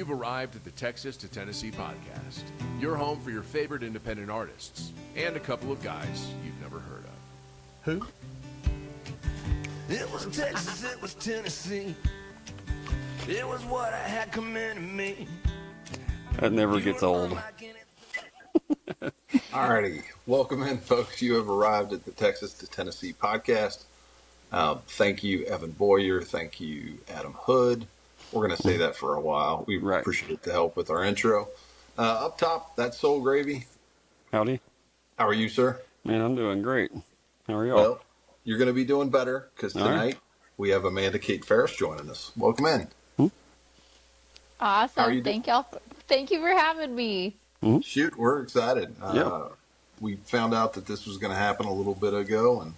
You've arrived at the Texas to Tennessee podcast, your home for your favorite independent artists and a couple of guys you've never heard of. Who? It was Texas, it was Tennessee. It was what I had coming to me. That never gets old. Alrighty, welcome in, folks. You have arrived at the Texas to Tennessee podcast. Thank you, Evan Boyer. Thank you, Adam Hood. We're going to say that for a while. We appreciate the help with our intro. Up top, that's Soul Gravy. Howdy. How are you, sir? Man, I'm doing great. How are y'all? Well, you're going to be doing better because tonight we have Amanda Kate Ferris joining us. Welcome in. Awesome. Thank y'all. Thank you for having me. Shoot, we're excited. We found out that this was going to happen a little bit ago and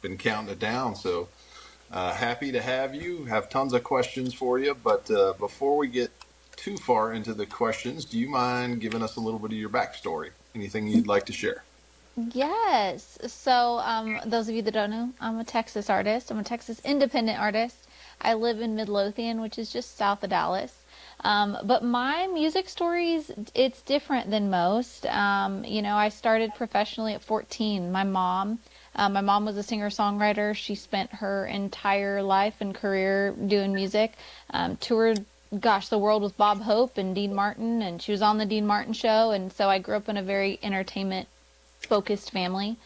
been counting it down. So happy to have you. Have tons of questions for you. But before we get too far into the questions, do you mind giving us a little bit of your backstory? Anything you'd like to share? Yes. So those of you that don't know, I'm a Texas artist. I'm a Texas independent artist. I live in Midlothian, which is just south of Dallas. But my music stories, it's different than most. I started professionally at 14. My mom was a singer-songwriter. She spent her entire life and career doing music, toured, the world with Bob Hope and Dean Martin, and she was on the Dean Martin show. And so I grew up in a very entertainment-focused family.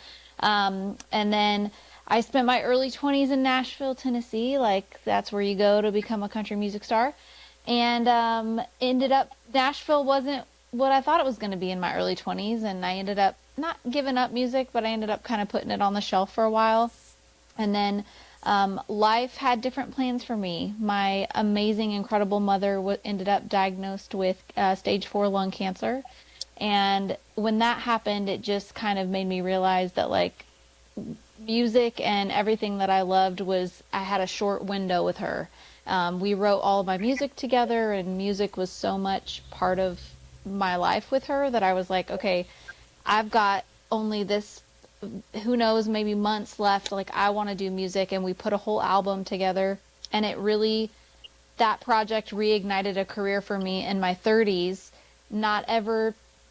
And then I spent my early 20s in Nashville, Tennessee. Like, that's where you go to become a country music star. And ended up, Nashville wasn't what I thought it was going to be in my early 20s. And I ended up not giving up music, but I ended up kind of putting it on the shelf for a while. And then life had different plans for me. My amazing, incredible mother ended up diagnosed with stage 4 lung cancer. And when that happened, it just kind of made me realize that, like, music and everything that I loved I had a short window with her. We wrote all of my music together, and music was so much part of my life with her that I was like, okay, I've got only this, who knows, maybe months left. Like, I want to do music. And we put a whole album together, and that project reignited a career for me in my 30s.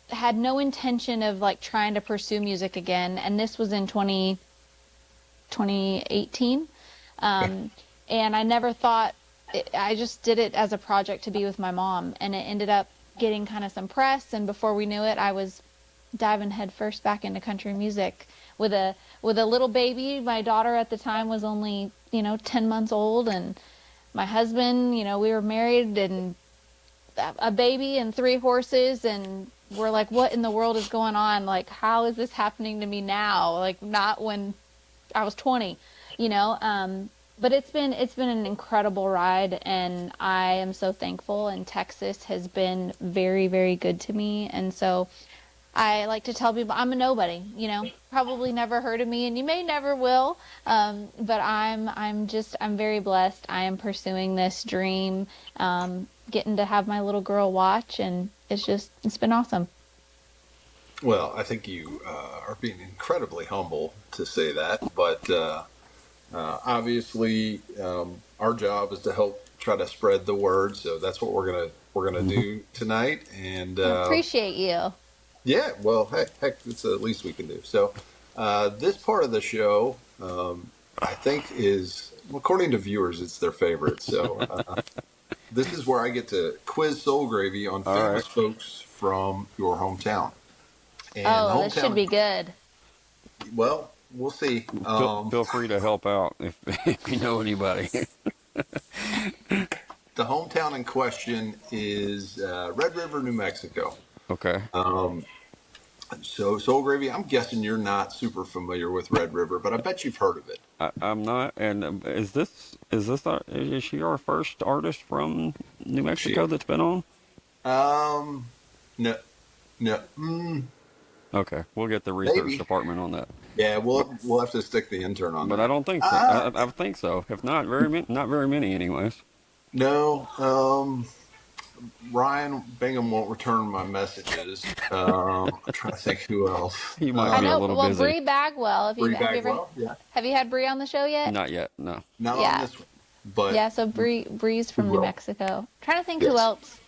Had no intention of like trying to pursue music again. And this was in 2018. And I never thought, I just did it as a project to be with my mom, and it ended up getting kind of some press. And before we knew it, I was diving headfirst back into country music with a little baby. My daughter at the time was only, 10 months old, and my husband, we were married, and a baby and 3 horses, and we're like, what in the world is going on? Like, how is this happening to me now? Like, not when I was 20, But it's been an incredible ride, and I am so thankful. And Texas has been very, very good to me. And so I like to tell people I'm a nobody. Probably never heard of me, and you may never will. But I'm very blessed. I am pursuing this dream, getting to have my little girl watch, and it's been awesome. Well, I think you are being incredibly humble to say that, but. Obviously, our job is to help try to spread the word, so that's what we're gonna do tonight. And I appreciate you. Yeah, well, heck, it's the least we can do. So this part of the show, I think, is, according to viewers, it's their favorite. So this is where I get to quiz Soul Gravy on famous folks from your hometown. And this should be good. Well. We'll see. Feel free to help out if you know anybody. The hometown in question is Red River, New Mexico. Okay. So Soul Gravy, I'm guessing you're not super familiar with Red River, but I bet you've heard of it. I'm not. And is she our first artist from New Mexico that's been on? No. Okay, we'll get the research department on that. Yeah, we'll have to stick the intern on that. But I don't think so. I think so. If not, not very many, anyways. No. Ryan Bingham won't return my messages. I'm trying to think who else. He might be a little busy. Bree Bagwell. Yeah. Have you had Bree on the show yet? Not yet. No. Not on this one. But so Bree's from New Mexico. I'm trying to think who else.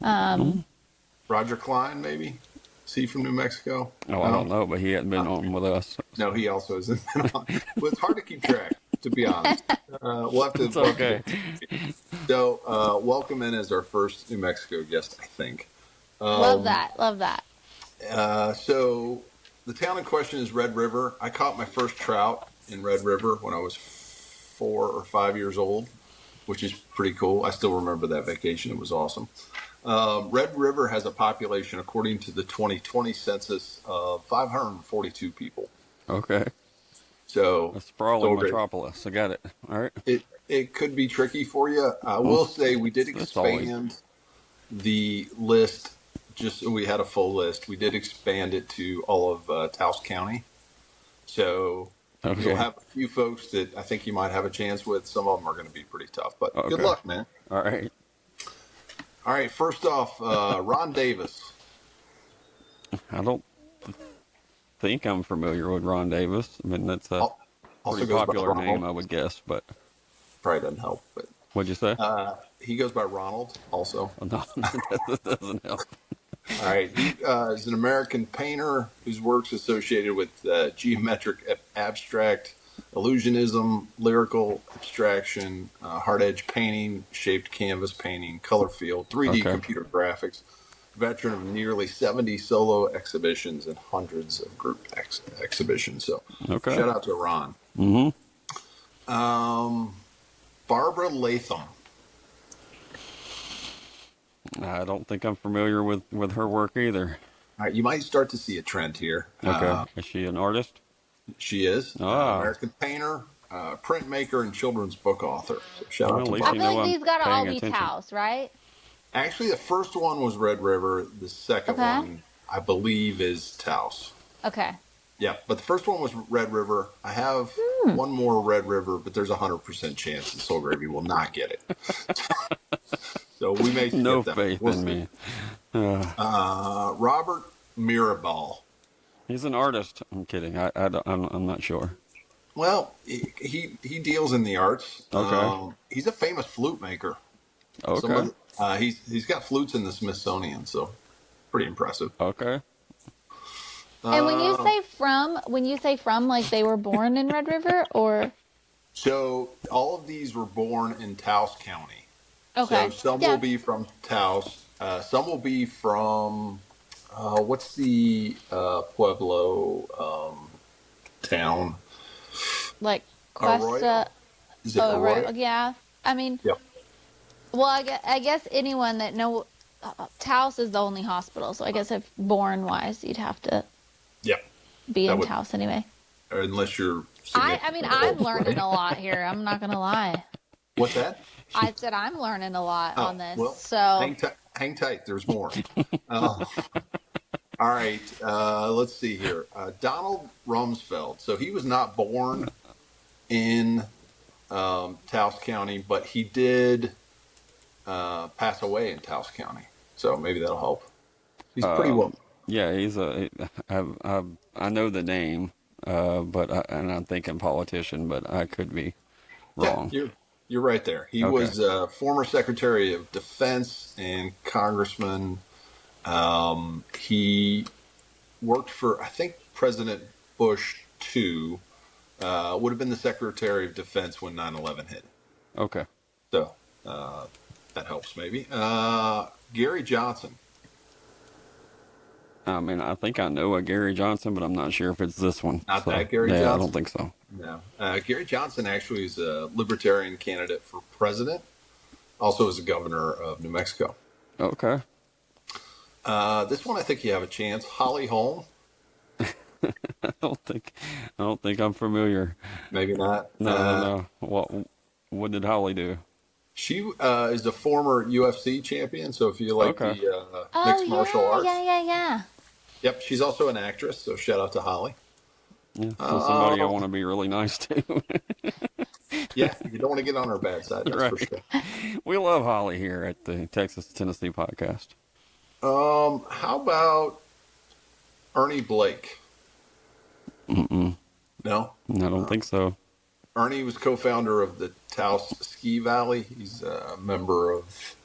Roger Klein, maybe? Is he from New Mexico? Oh, I don't know, but he hadn't been on with us. No, he also isn't. Well, it's hard to keep track, to be honest. We'll have to. It's okay. So, welcome in as our first New Mexico guest, I think. Love that. Love that. So, the town in question is Red River. I caught my first trout in Red River when I was 4 or 5 years old, which is pretty cool. I still remember that vacation. It was awesome. Red River has a population, according to the 2020 census, of 542 people. Okay. So A sprawling metropolis. I got it. All right. It could be tricky for you. I will say we did expand the list. Just so we had a full list. We did expand it to all of Taos County. So you'll have a few folks that I think you might have a chance with. Some of them are going to be pretty tough, but good luck, man. All right. All right. First off, Ron Davis. I don't think I'm familiar with Ron Davis. I mean, that's a pretty popular name, I would guess, but probably doesn't help. But what'd you say? He goes by Ronald also. Oh, no, that doesn't help. All right. He is an American painter whose work's associated with geometric abstract, illusionism, lyrical abstraction, hard edge painting, shaped canvas painting, color field, 3D computer graphics. Veteran of nearly 70 solo exhibitions and hundreds of group exhibitions. So shout out to Ron. Barbara Latham. I don't think I'm familiar with her work either. All right, you might start to see a trend here. Okay. Is she an artist? She is. American painter, printmaker, and children's book author. So shout out to Barbara. I feel like these got to all be Taos, right? Actually, the first one was Red River. The second one, I believe, is Taos. Okay. Yeah, but the first one was Red River. I have one more Red River, but there's a 100% chance that Soul Gravy will not get it. So we may skip no them. faith in me. Robert Mirabal. He's an artist. I'm kidding. I'm not sure. Well, he deals in the arts. Okay. He's a famous flute maker. Okay. He's got flutes in the Smithsonian, so pretty impressive. Okay. And when you say from, like they were born in Red River, or? So all of these were born in Taos County. Okay. So some will be from Taos. Some will be from what's the Pueblo town? Like Cuesta. Arroyo? Is it Arroyo? Yeah. I mean. Yep. Well, I guess anyone that Taos is the only hospital, so I guess if born wise, you'd have to. Yep. Be in Taos anyway. Unless you're. I mean, I'm learning a lot here. I'm not gonna lie. What's that? I said I'm learning a lot on this. Well, so hang tight. There's more. All right. Let's see here. Donald Rumsfeld. So he was not born in Taos County, but he did pass away in Taos County. So maybe that'll help. He's pretty well. Yeah, I know the name, but I'm thinking politician, but I could be wrong. Yeah, you're right there. He was former Secretary of Defense and Congressman. He worked for, I think, President Bush II. Would have been the Secretary of Defense when 9/11 hit. Okay. So that helps maybe. Gary Johnson. I mean, I think I know a Gary Johnson, but I'm not sure if it's this one. Not that Gary Johnson? Yeah, I don't think so. No. Gary Johnson actually is a libertarian candidate for president. Also is a governor of New Mexico. Okay. This one I think you have a chance. Holly Holm. I don't think I'm familiar. Maybe not. No. What did Holly do? She is a former UFC champion. So if you like the mixed martial arts. Yeah. Yep. She's also an actress. So shout out to Holly. Yeah, so somebody I want to be really nice to. Yeah, you don't want to get on her bad side. That's for sure. We love Holly here at the Texas-Tennessee podcast. How about Ernie Blake? Mm-mm. No? I don't think so. Ernie was co-founder of the Taos Ski Valley. He's a member of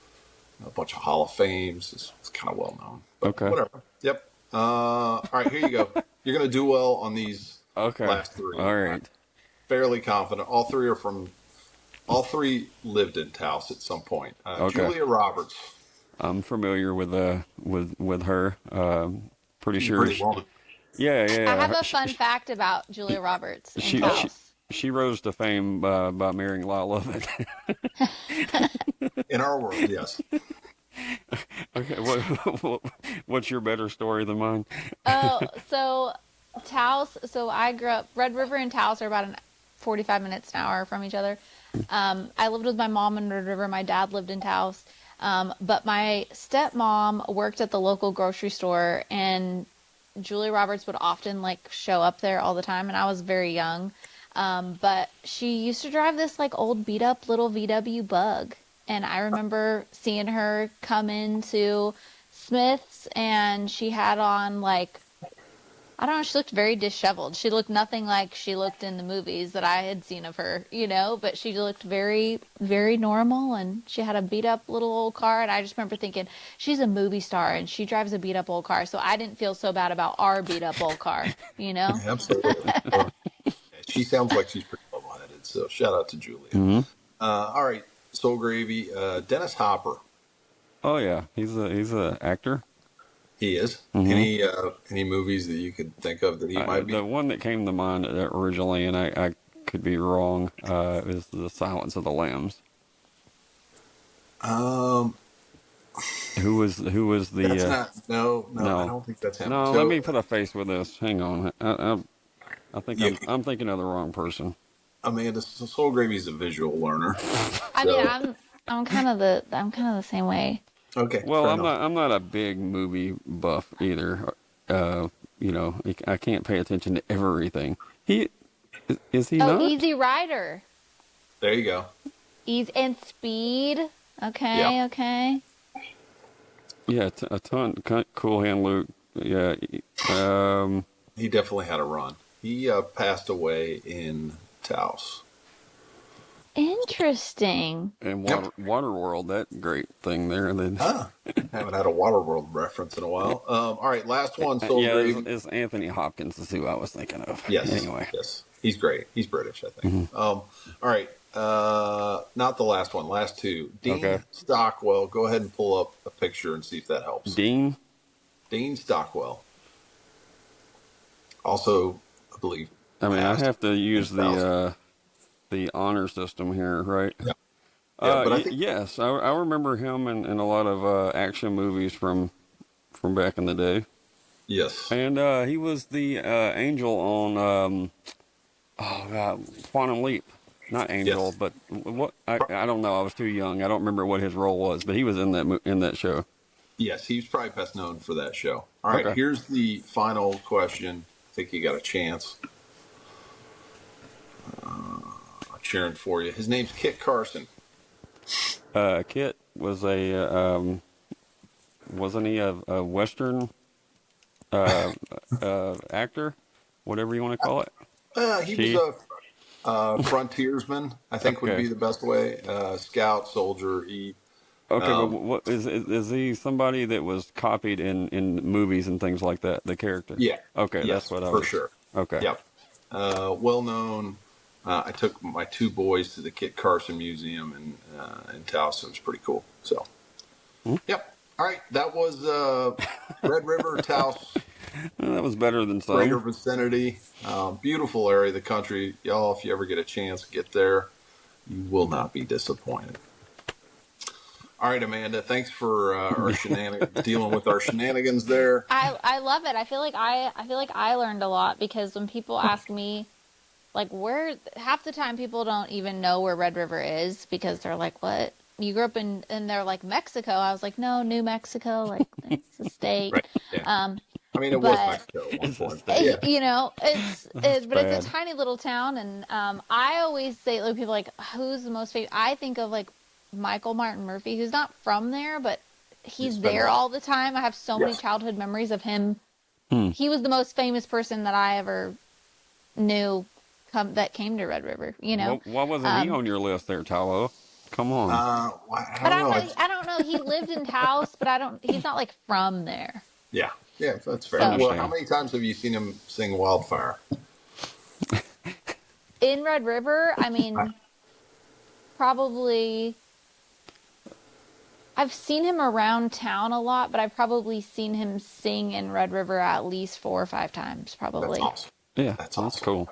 a bunch of Hall of Fames. It's kind of well known. But Okay. whatever. Yep. All right, here you go. You're going to do well on these last three. All right. Fairly confident. All three lived in Taos at some point. Julia Roberts. I'm familiar with her. Pretty sure. Pretty well. Yeah. I have a fun fact about Julia Roberts in Taos. She rose to fame by marrying Lyle Lovett. In our world, yes. Okay, what's your better story than mine? Oh, so Taos. So I grew up. Red River and Taos are about 45 minutes an hour from each other. I lived with my mom in Red River. My dad lived in Taos. But my stepmom worked at the local grocery store, and Julia Roberts would often show up there all the time, and I was very young. But she used to drive this old beat up little VW Bug. And I remember seeing her come into Smith's, and she had on I don't know, she looked very disheveled. She looked nothing like she looked in the movies that I had seen of her, but she looked very, very normal, and she had a beat up little old car. And I just remember thinking, she's a movie star and she drives a beat up old car. So I didn't feel so bad about our beat up old car, Absolutely. She sounds like she's pretty level headed. So shout out to Julia. Mm-hmm. All right. Soul Gravy, Dennis Hopper. Oh yeah, he's a actor. He is. Mm-hmm. Any movies that you could think of that he might be? The one that came to mind originally, and I could be wrong, is The Silence of the Lambs. Who was the? That's not. No, I don't think that's him. No, let me put a face with this. Hang on. I think I'm thinking of the wrong person. Amanda, Soul Gravy's a visual learner. I mean, I'm kind of the same way. Okay. Well, I'm not a big movie buff either. I can't pay attention to everything. Is he not? Easy Rider. There you go. Easy and Speed. Okay. Yeah. Okay. Yeah, a ton. Cool Hand Luke. Yeah. He definitely had a run. He passed away in Taos. Interesting. And Waterworld, that great thing there. Then haven't had a Waterworld reference in a while. All right, last one. Soul Gravy. It's Anthony Hopkins is who I was thinking of. Yes. Anyway. Yes. He's great. He's British, I think. Mm-hmm. All right. Not the last one. Last two. Dean Stockwell. Go ahead and pull up a picture and see if that helps. Dean Stockwell. Also, I believe. I mean, I have to use the honor system here, right? Yeah. But I think, yes, I remember him in a lot of action movies from back in the day. Yes. And he was the angel on Quantum Leap. Not Angel, but what? I don't know. I was too young. I don't remember what his role was, but he was in that show. Yes, he's probably best known for that show. All right, here's the final question. I think you got a chance. I'm cheering for you. His name's Kit Carson. Kit was wasn't he a Western actor? Whatever you want to call it. He was a frontiersman, I think would be the best way. Scout, soldier. But what is he somebody that was copied in movies and things like that? The character. Yeah. Okay, yes, that's what I for was. Sure. Okay. Yep. Well known. I took my two boys to the Kit Carson Museum in Taos. It was pretty cool. So. Yep. All right. That was Red River, Taos. That was better than some. Greater vicinity. Beautiful area of the country. Y'all, if you ever get a chance, get there. You will not be disappointed. All right, Amanda. Thanks for our dealing with our shenanigans there. I love it. I feel like I learned a lot because when people ask me, where, half the time people don't even know where Red River is because they're like, what? You grew up and they're like Mexico. I was like, no, New Mexico. It's a state. Right. Yeah. I mean, it was Mexico at one point. Yeah. It's a tiny little town. And I always say, people who's the most famous? I think of Michael Martin Murphey, who's not from there, but he's there all the time. I have so many childhood memories of him. He was the most famous person that I ever knew that came to Red River. Why wasn't he on your list there, Talo? Come on. I But don't know. I don't know. He lived in Taos, but he's not like from there. Yeah, yeah, that's fair. So Well, how Understand. many times have you seen him sing Wildfire? in Red River, I I, mean, probably I've seen him around town a lot, but I've probably seen him sing in Red River at least 4 or 5 times, that's probably. awesome. Yeah, That's that's awesome. cool.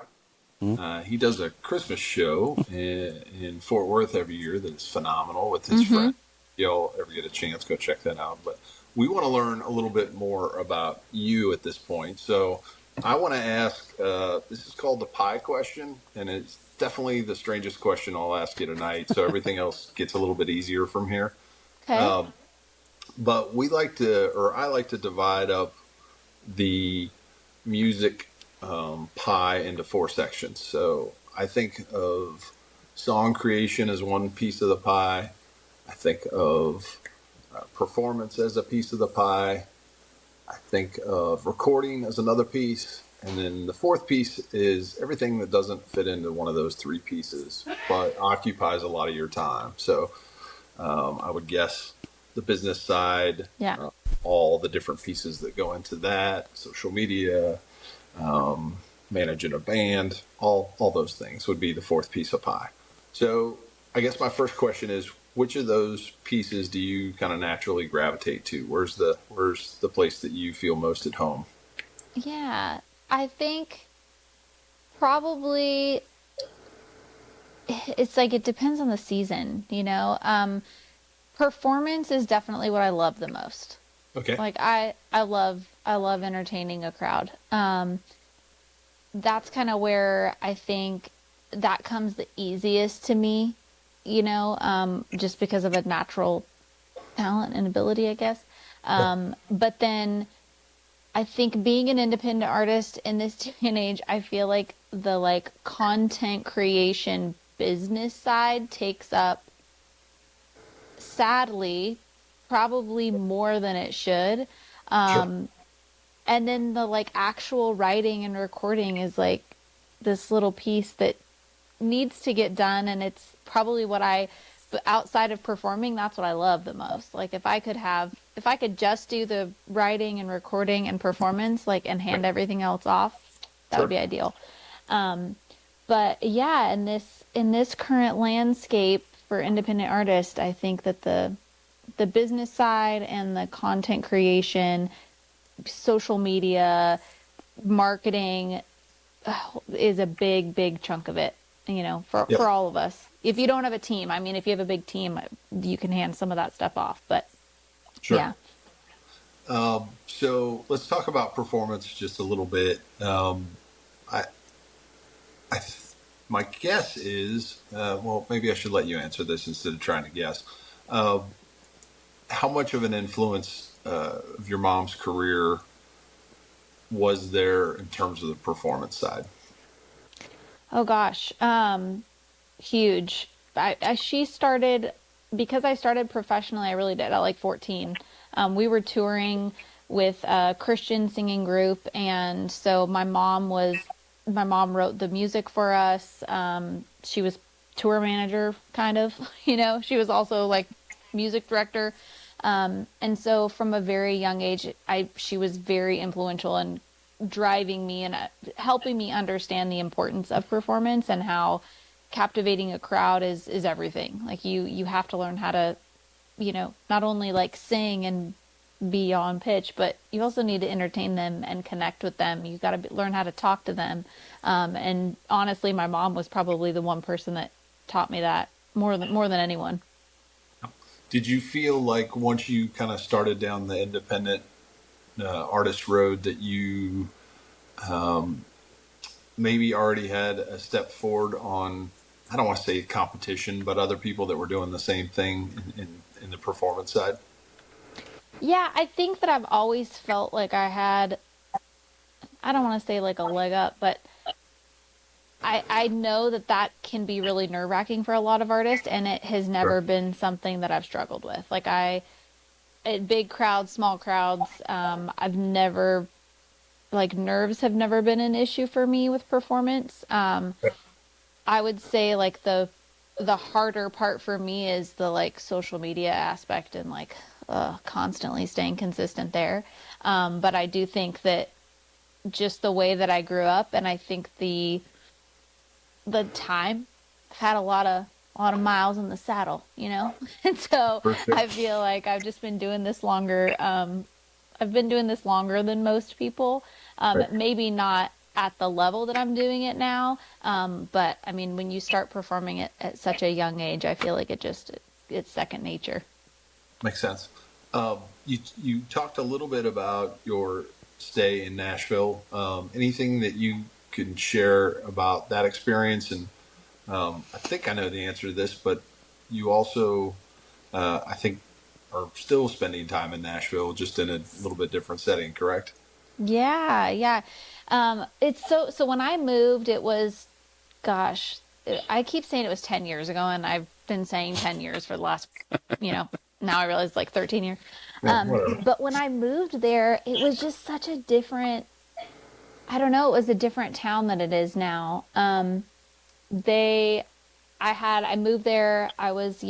He does a Christmas show in Fort Worth every year that is phenomenal with his Mm-hmm. friends. You'll ever get a chance, go check that out. But we want to learn a little bit more about you at this point. So I want to ask, this is called the pie question, and it's definitely the strangest question I'll ask you tonight. So everything else gets a little bit easier from here. Okay. But I like to divide up the music pie into 4 sections. So I think of song creation as one piece of the pie. I think of performance as a piece of the pie. I think of recording as another piece. And then the fourth piece is everything that doesn't fit into one of those 3 pieces, but occupies a lot of your time. So I would guess the business side, Yeah. all the different pieces that go into that, social media, managing a band, all those things would be the fourth piece of pie. So I guess my first question is, which of those pieces do you kind of naturally gravitate to? Where's the place that you feel most at home? Yeah. I think probably it's like it depends on the season, you know. Performance is definitely what I love the most. Okay. Like I love entertaining a crowd. That's kind of where I think that comes the easiest to me, you know, just because of a natural talent and ability, I guess. But then I think being an independent artist in this day and age, I feel like the like content creation business side takes up, sadly, probably more than it should. Sure. And then the like actual writing and recording is like this little piece that needs to get done, and it's probably but outside of performing, that's what I love the most. Like if I could just do the writing and recording and performance, like, and hand everything else off, that would Sure. be ideal. But yeah, in this current landscape for independent artists, I think that the business side and the content creation, social media, marketing is a big chunk of it, you know, Yep. for all of us. If you don't have a team, I mean, if you have a big team, you can hand some of that stuff off, but Sure. yeah. So let's talk about performance just a little bit. I, I, my guess is, well, maybe I should let you answer this instead of trying to guess. Uh, how much of an influence of your mom's career was there in terms of the performance side? Oh gosh. Huge. She started, because I started professionally, I really did at like 14. We were touring with a Christian singing group, and so my mom wrote the music for us. She was tour manager, kind of, you know. She was also like music director. And so from a very young age, she was very influential in driving me and helping me understand the importance of performance and how captivating a crowd is everything. Like you have to learn how to, you know, not only like sing and be on pitch, but you also need to entertain them and connect with them. You've got to learn how to talk to them. And honestly, my mom was probably the one person that taught me that more than anyone. Did you feel like once you kind of started down the independent artist road that you maybe already had a step forward on, I don't want to say competition, but other people that were doing the same thing in the performance side? Yeah, I think that I've always felt like I had, I don't want to say like a leg up, but I know that can be really nerve-wracking for a lot of artists, and it has never Sure. been something that I've struggled with. Like at big crowds, small crowds, I've never, like, nerves have never been an issue for me with performance. I would say like the the harder part for me is the like social media aspect and like constantly staying consistent there. But I do think that just the way that I grew up, and I think the time, I've had a lot of miles in the saddle, you know? And so I feel like I've just been doing this longer. I've been doing this longer than most people. Maybe not at the level that I'm doing it now. But I mean, when you start performing it at such a young age, I feel like it's second nature. Makes sense. You talked a little bit about your stay in Nashville. Anything that you can share about that experience? And I think I know the answer to this, but you also, I think, are still spending time in Nashville, just in a little bit different setting, correct? Yeah. It's so when I moved, it was, gosh, I keep saying it was 10 years ago, and I've been saying 10 years for the last, now I realize like 13 years. But when I moved there, it was just such a different, I don't know, it was a different town than it is now. I moved there, I was,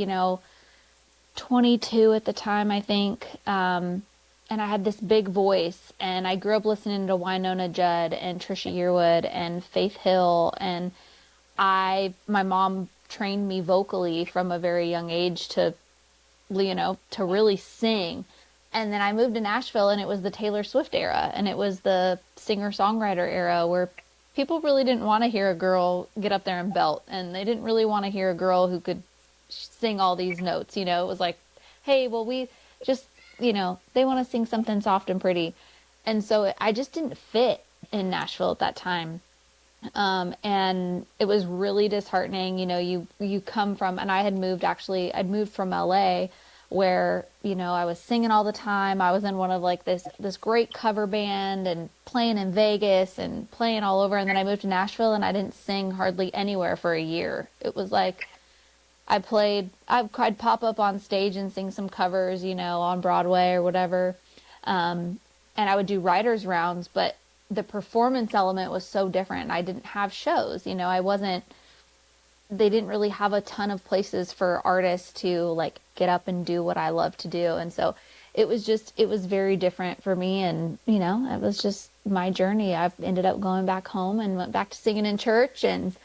22 at the time, I think. And I had this big voice, and I grew up listening to Winona Judd and Trisha Yearwood and Faith Hill. And my mom trained me vocally from a very young age to really sing. And then I moved to Nashville, and it was the Taylor Swift era, and it was the singer-songwriter era, where people really didn't want to hear a girl get up there and belt, and they didn't really want to hear a girl who could sing all these notes. It was like, hey, well, we just, they want to sing something soft and pretty. And so I just didn't fit in Nashville at that time. And it was really disheartening. You come from, and I'd moved from LA, where, I was singing all the time. I was in one of like this great cover band and playing in Vegas and playing all over. And then I moved to Nashville, and I didn't sing hardly anywhere for a year. It was like, I'd pop up on stage and sing some covers, on Broadway or whatever. And I would do writers rounds, but the performance element was so different. I didn't have shows, they didn't really have a ton of places for artists to like get up and do what I love to do. And so it was very different for me. And, it was just my journey. I've ended up going back home and went back to singing in church. And,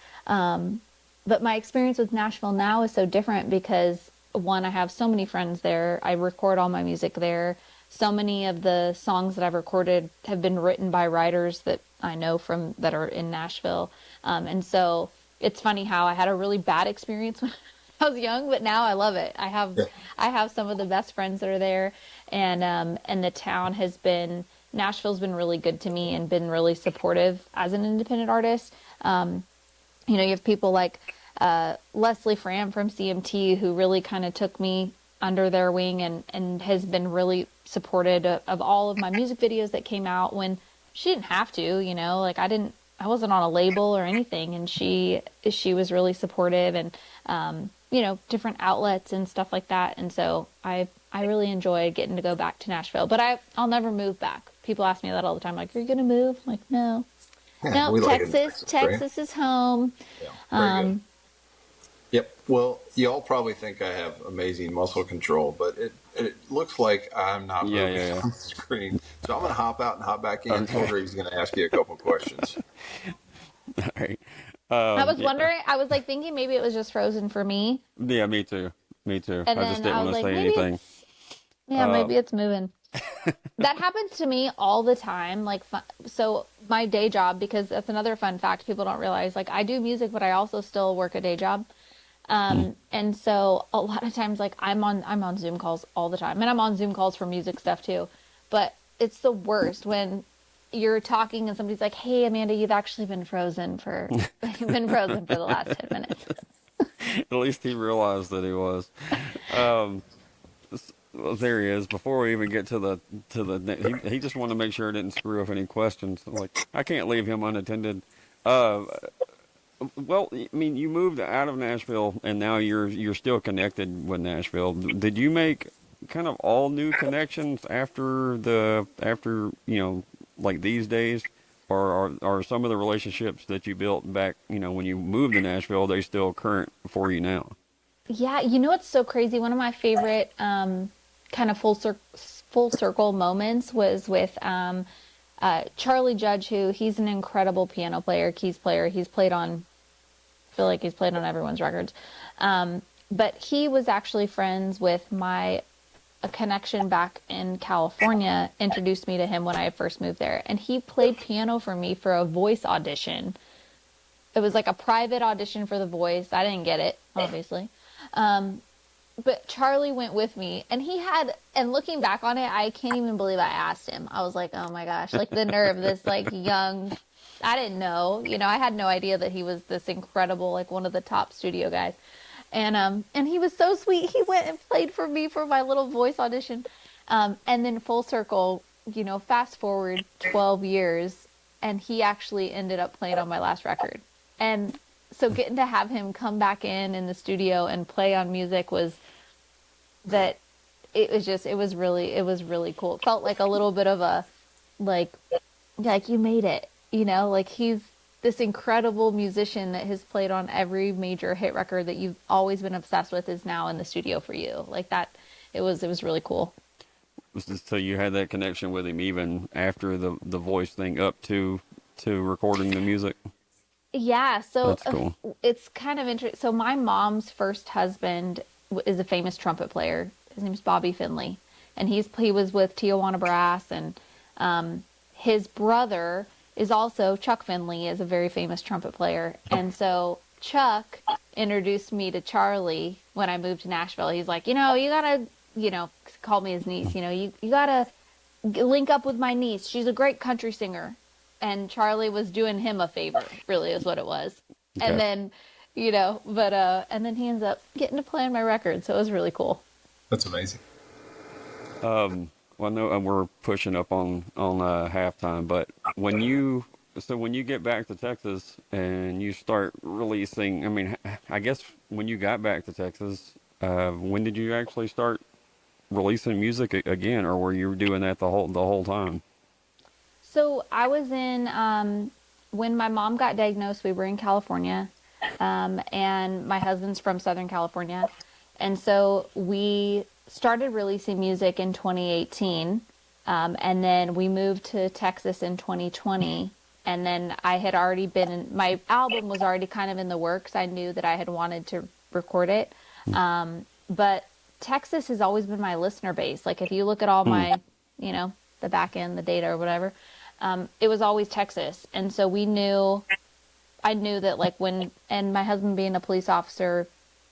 but my experience with Nashville now is so different because, one, I have so many friends there. I record all my music there. So many of the songs that I've recorded have been written by writers that I know from that are in Nashville. And so it's funny how I had a really bad experience when I was young, but now I love it. I have some of the best friends that are there, and the town Nashville's been really good to me and been really supportive as an independent artist. You have people like Leslie Fram from CMT, who really kind of took me under their wing and has been really supportive of all of my music videos that came out when she didn't have to, like I wasn't on a label or anything. And she was really supportive, and, different outlets and stuff like that. And so I really enjoyed getting to go back to Nashville, but I'll never move back. People ask me that all the time. Like, are you going to move? I'm like, no. Yeah, no, Texas is home. Yeah, yep. Well, y'all probably think I have amazing muscle control, but it looks like I'm not moving on the screen. So I'm going to hop out and hop back in. Okay. Greg's going to ask you a couple questions. All right. I was wondering, I was like thinking maybe it was just frozen for me. Yeah, me too. And I just didn't want to say anything. Maybe it's moving. That happens to me all the time. Like, so my day job, because that's another fun fact people don't realize, like I do music, but I also still work a day job. And so a lot of times, like I'm on Zoom calls all the time, and I'm on Zoom calls for music stuff too. But it's the worst when you're talking and somebody's like, "Hey, Amanda, you've actually been frozen for the last 10 minutes." At least he realized that he was. Well, there he is. Before we even get to the he just wanted to make sure I didn't screw up any questions. I'm like, I can't leave him unattended. Well, I mean, you moved out of Nashville, and now you're still connected with Nashville. Did you make kind of all new connections after like these days, or are some of the relationships that you built back, when you moved to Nashville, they still current for you now? Yeah, what's so crazy? One of my favorite kind of full circle moments was with Charlie Judge, who he's an incredible piano player, keys player. He's played on, I feel like he's played on everyone's records. But he was actually friends with a connection back in California, introduced me to him when I first moved there. And he played piano for me for a voice audition. It was like a private audition for The Voice. I didn't get it, obviously. But Charlie went with me, and looking back on it, I can't even believe I asked him. I was like, oh my gosh, like the nerve, this like young, I didn't know, I had no idea that he was this incredible, like one of the top studio guys. And he was so sweet. He went and played for me for my little voice audition. And then full circle, fast forward 12 years, and he actually ended up playing on my last record. And so getting to have him come back in the studio and play on music it was really cool. It felt like a little bit of a, like you made it, like he's this incredible musician that has played on every major hit record that you've always been obsessed with is now in the studio for you. Like that, it was really cool. So you had that connection with him even after the voice thing up to recording the music? Yeah, so that's cool. It's kind of interesting. So my mom's first husband is a famous trumpet player. His name's Bobby Finley, and he was with Tijuana Brass, and his brother is also Chuck Finley, is a very famous trumpet player. And so Chuck introduced me to Charlie when I moved to Nashville. He's like, you gotta, called me his niece. You gotta link up with my niece. She's a great country singer. And Charlie was doing him a favor, really, is what it was. Okay. And then, and then he ends up getting to play on my record. So it was really cool. That's amazing. Well, I know we're pushing up on halftime, but when you get back to Texas and you start releasing, I guess when you got back to Texas, when did you actually start releasing music again, or were you doing that the whole time? So I was when my mom got diagnosed, we were in California, and my husband's from Southern California. And so we started releasing music in 2018, and then we moved to Texas in 2020. And then I had already my album was already kind of in the works. I knew that I had wanted to record it. But Texas has always been my listener base. Like if you look at all my, the back end, the data or whatever, it was always Texas. And so I knew that like and my husband being a police officer,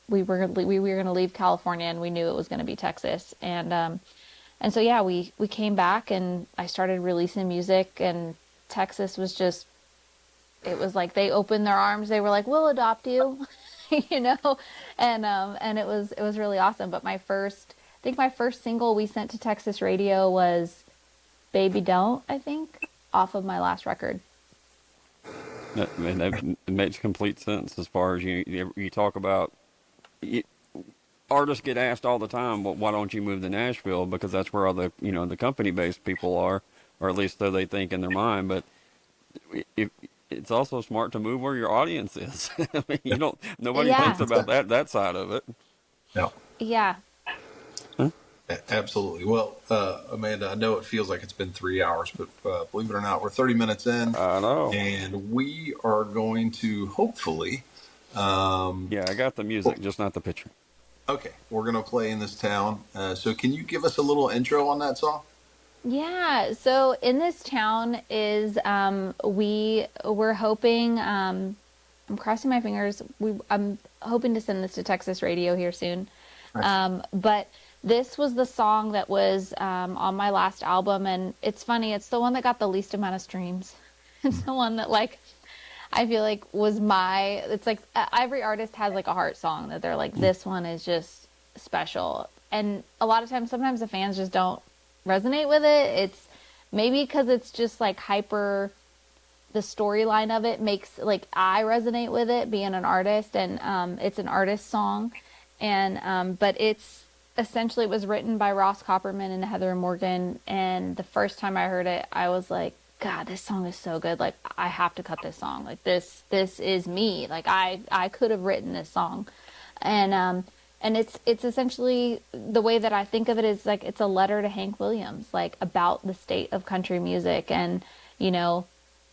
we were going to leave California, and we knew it was going to be Texas. And so, yeah, we came back and I started releasing music, and Texas was it was like they opened their arms. They were like, we'll adopt you, and it was really awesome. But my first single we sent to Texas radio was Baby Don't, I think, off of my last record. That makes complete sense as far as you talk about. Artists get asked all the time, well, why don't you move to Nashville? Because that's where all the the company-based people are, or at least so they think in their mind. But it's also smart to move where your audience is. Nobody thinks about that side of it. No. Yeah. Huh? Absolutely. Well, Amanda, I know it feels like it's been 3 hours, but believe it or not, we're 30 minutes in. I know. And we are going to hopefully. Yeah, I got the music, just not the picture. Okay, we're going to play in this town. So can you give us a little intro on that song? Yeah, so In This Town is, we're hoping, I'm crossing my fingers, I'm hoping to send this to Texas radio here soon. Right. But this was the song that was on my last album, and it's funny, it's the one that got the least amount of streams. It's the one that, like, I feel like it's like every artist has like a heart song that they're like, this one is just special. And a lot of times, sometimes the fans just don't resonate with it. It's maybe because it's just like the storyline of it makes like I resonate with it being an artist, and it's an artist song. And, but it's it was written by Ross Copperman and Heather Morgan. And the first time I heard it, I was like, God, this song is so good. Like, I have to cut this song. Like, this is me. Like, I could have written this song. And it's essentially, the way that I think of it is like, it's a letter to Hank Williams, like, about the state of country music, and, you know,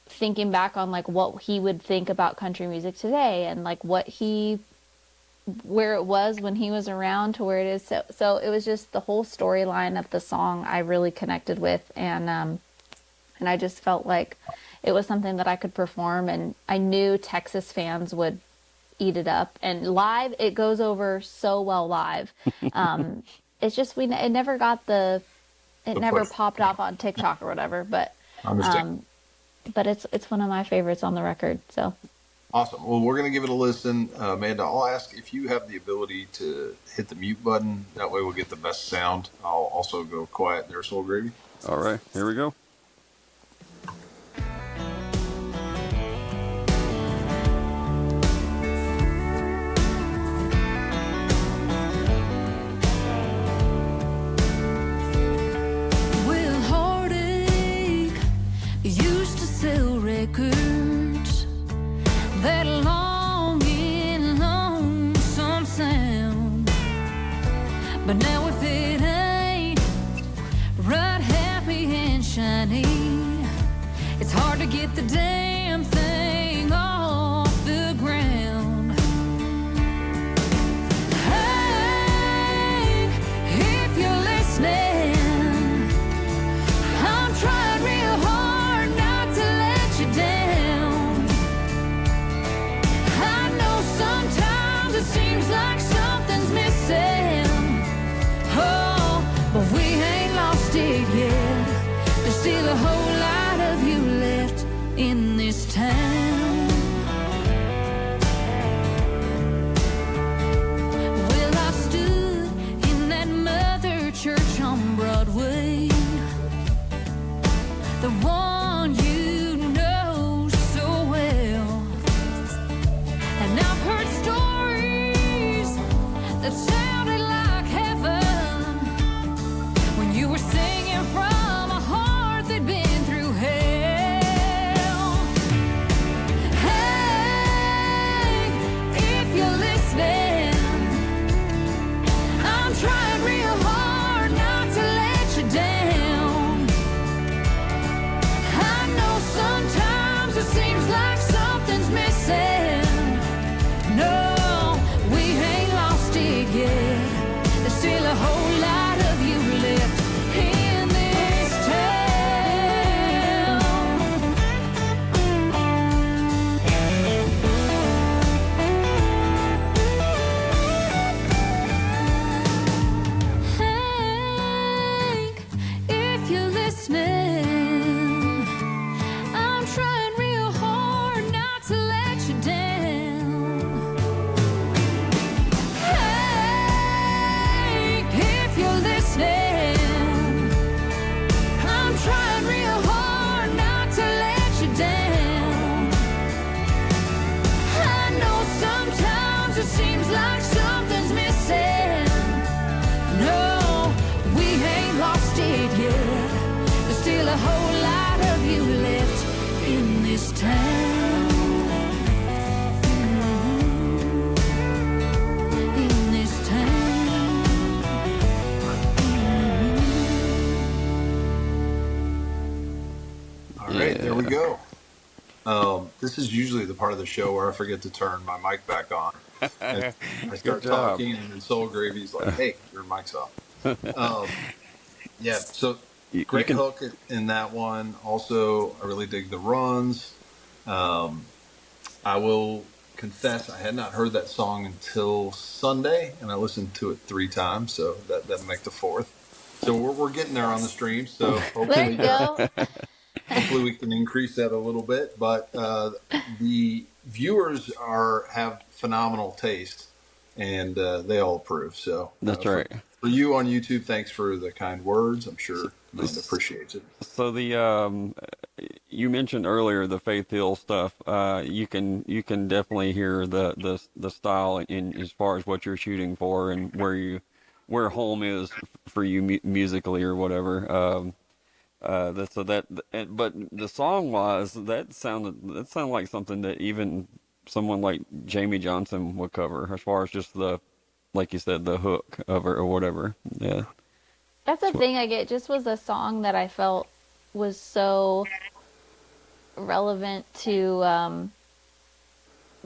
thinking back on like what he would think about country music today, and like where it was when he was around to where it is. So it was just the whole storyline of the song I really connected with, and I just felt like it was something that I could perform, and I knew Texas fans would eat it up. And live, it goes over so well live. It's just it never got it never push. popped off on TikTok or whatever, but I understand. but it's one of my favorites on the record. So Awesome. Well, we're going to give it a listen. Amanda, I'll ask if you have the ability to hit the mute button. That way we'll get the best sound. I'll also go quiet there, Soul Gravy. All right, here we go. Well, Heartache used to sell records, that longing, lonesome sound. But now if it ain't right, happy and shiny, it's hard to get the damn thing off the ground. Hank, if you're listening, I'm trying real hard not to let you down. I know sometimes it seems like something's missing. Oh, but we ain't lost it yet. There's still a whole lot of you left in this town. Well, I stood in that mother church on Broadway, the one you know so well. And I've heard stories that sounded like heaven when you were singing from a heart that'd been through hell. Hey, if you're listening, I'm trying real hard not to let you down. I know sometimes it seems like something's missing. No, we ain't lost it yet. There's still a whole lot of you left in this town. Hank, if you're listening, I'm trying real hard not to let you down. Hank, if you're listening, I'm trying real hard not to let you down. I know sometimes it seems like something's missing. No, we ain't lost it yet. There's still a whole lot of you left in this town. In this town. All right, there we go. This is usually the part of the show where I forget to turn my mic back on. And I start Good job. talking, and then Soul Gravy's like, "Hey, your mic's off." Yeah, so You great can, hook in that one. Also, I really dig the runs. I will confess, I had not heard that song until Sunday, and I listened to it 3 times, so that'll make the 4th. So we're getting there on the stream. So there you go. hopefully we can increase that a little bit. But the viewers have phenomenal taste, and they all approve. So that's right. For you on YouTube, thanks for the kind words. I'm sure Amanda appreciates it. So you mentioned earlier the Faith Hill stuff. You can definitely hear the style in as far as what you're shooting for and where home is for you musically or whatever. So but the song wise, that sounded like something that even someone like Jamie Johnson would cover, as far as just like you said, the hook of it or whatever. Yeah. That's the thing. Like, it just was a song that I felt was so relevant to,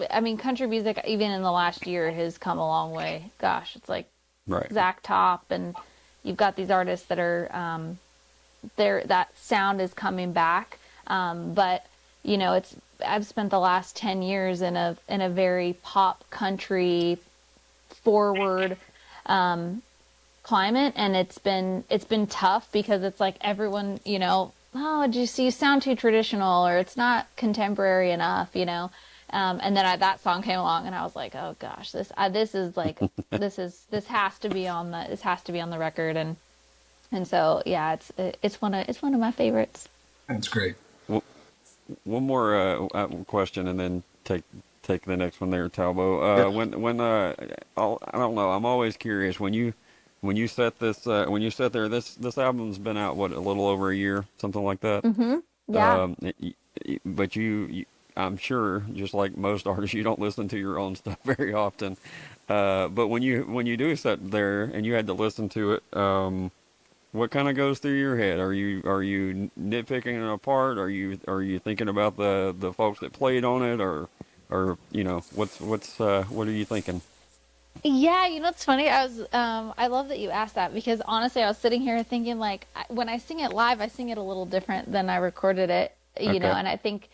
I mean, country music, even in the last year, has come a long way. Gosh, it's like Right. Zach Top, and you've got these artists that are, that sound is coming back. But, you know, I've spent the last 10 years in a very pop country forward, climate, and it's been tough because it's like everyone, you know, oh, you sound too traditional, or it's not contemporary enough, you know. And then that song came along, and I was like, oh gosh, this is like this has to be on the record, and so yeah, it's one of my favorites. That's great. Well, one more question, and then take the next one there, Talbot. I don't know. I'm always curious when you set this this album's been out a little over a year, something like that. Mm-hmm. Yeah. But you I'm sure, just like most artists, you don't listen to your own stuff very often. But when you do sit there and you had to listen to it, what kind of goes through your head? Are you nitpicking it apart? Are you thinking about the folks that played on it, or you know, what are you thinking? Yeah, you know, it's funny. I love that you asked that, because honestly, I was sitting here thinking, like, when I sing it live, I sing it a little different than I recorded it, you know, and I think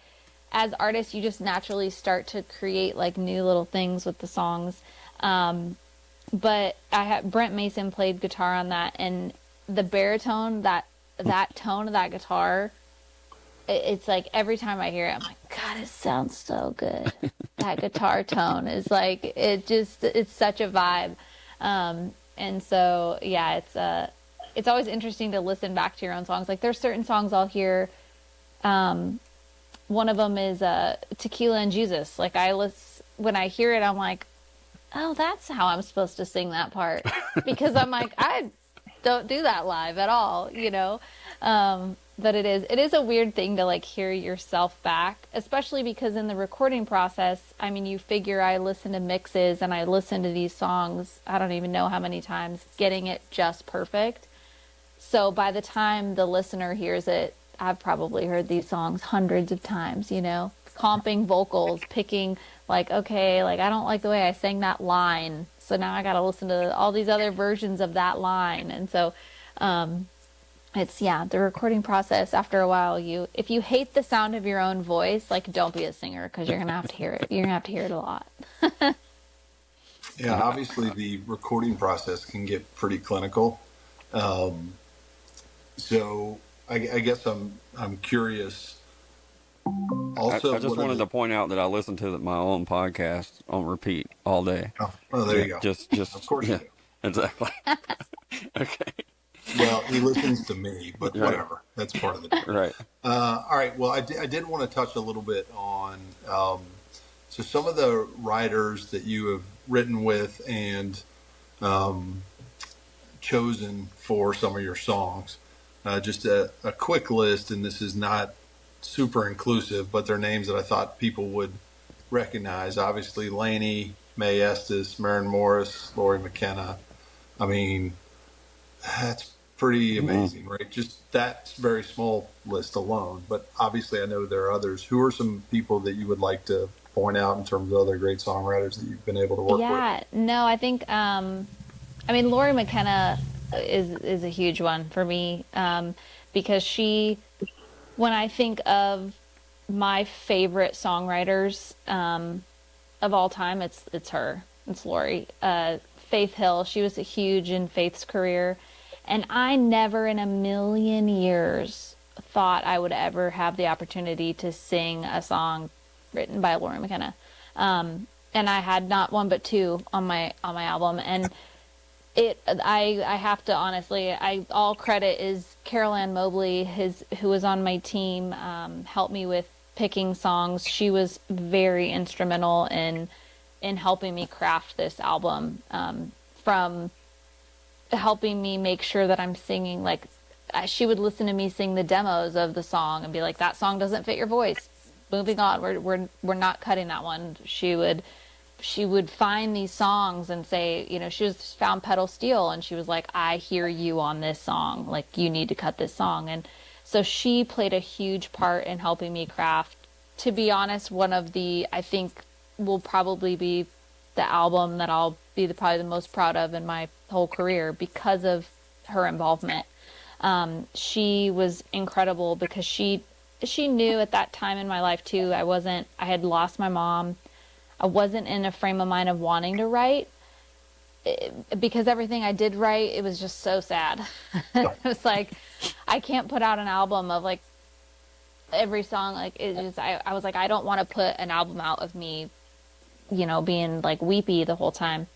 as artists, you just naturally start to create like new little things with the songs. But Brent Mason played guitar on that, and the baritone, that tone of that guitar, it's like every time I hear it, I'm like, God, it sounds so good. That guitar tone is like, it's such a vibe. And so, yeah, it's always interesting to listen back to your own songs. Like, there's certain songs I'll hear. One of them is Tequila and Jesus. Like, when I hear it, I'm like, oh, that's how I'm supposed to sing that part. Because I'm like, I don't do that live at all, you know? But it is a weird thing to like hear yourself back, especially because in the recording process, I mean, you figure I listen to mixes and I listen to these songs, I don't even know how many times, getting it just perfect. So by the time the listener hears it, I've probably heard these songs hundreds of times, you know, comping vocals, picking like, okay, like I don't like the way I sang that line, so now I got to listen to all these other versions of that line. And so it's, yeah, the recording process, after a while, if you hate the sound of your own voice, like, don't be a singer, because you're going to have to hear it. You're going to have to hear it a lot. Yeah, obviously the recording process can get pretty clinical. So I guess I'm curious. Also, I just wanted to point out that I listen to my own podcast on repeat all day. Oh, there you go. Just of course, yeah, you do. exactly. Okay. Well, he listens to me, but Right. whatever. That's part of the deal. Right. All right. Well, I did want to touch a little bit on so some of the writers that you have written with and chosen for some of your songs. Just a quick list, and this is not super inclusive, but they're names that I thought people would recognize. Obviously, Lainey, Mae Estes, Maren Morris, Lori McKenna. I mean, that's pretty amazing, right? Just that very small list alone. But obviously, I know there are others. Who are some people that you would like to point out in terms of other great songwriters that you've been able to work with? Yeah, no, I think, I mean, Lori McKenna is a huge one for me, because when I think of my favorite songwriters of all time, it's her. It's Lori. Faith Hill, she was huge in Faith's career. And I never in a million years thought I would ever have the opportunity to sing a song written by Lori McKenna. And I had not one but two on my album. And I have to honestly, all credit is Carol Ann Mobley, who was on my team, helped me with picking songs. She was very instrumental in helping me craft this album, from helping me make sure that I'm singing like she would listen to me sing the demos of the song and be like, that song doesn't fit your voice. Moving on. We're not cutting that one. She would find these songs and say, you know, she was found Pedal Steel and she was like, I hear you on this song. Like, you need to cut this song. And so she played a huge part in helping me craft, to be honest, one of the, I think will probably be the album that I'll be probably the most proud of in my whole career because of her involvement. She was incredible because she knew at that time in my life too, I had lost my mom. I wasn't in a frame of mind of wanting to write because everything I did write, it was just so sad. It was like, I can't put out an album of like every song. Like it just, I was like, I don't want to put an album out of me, you know, being like weepy the whole time.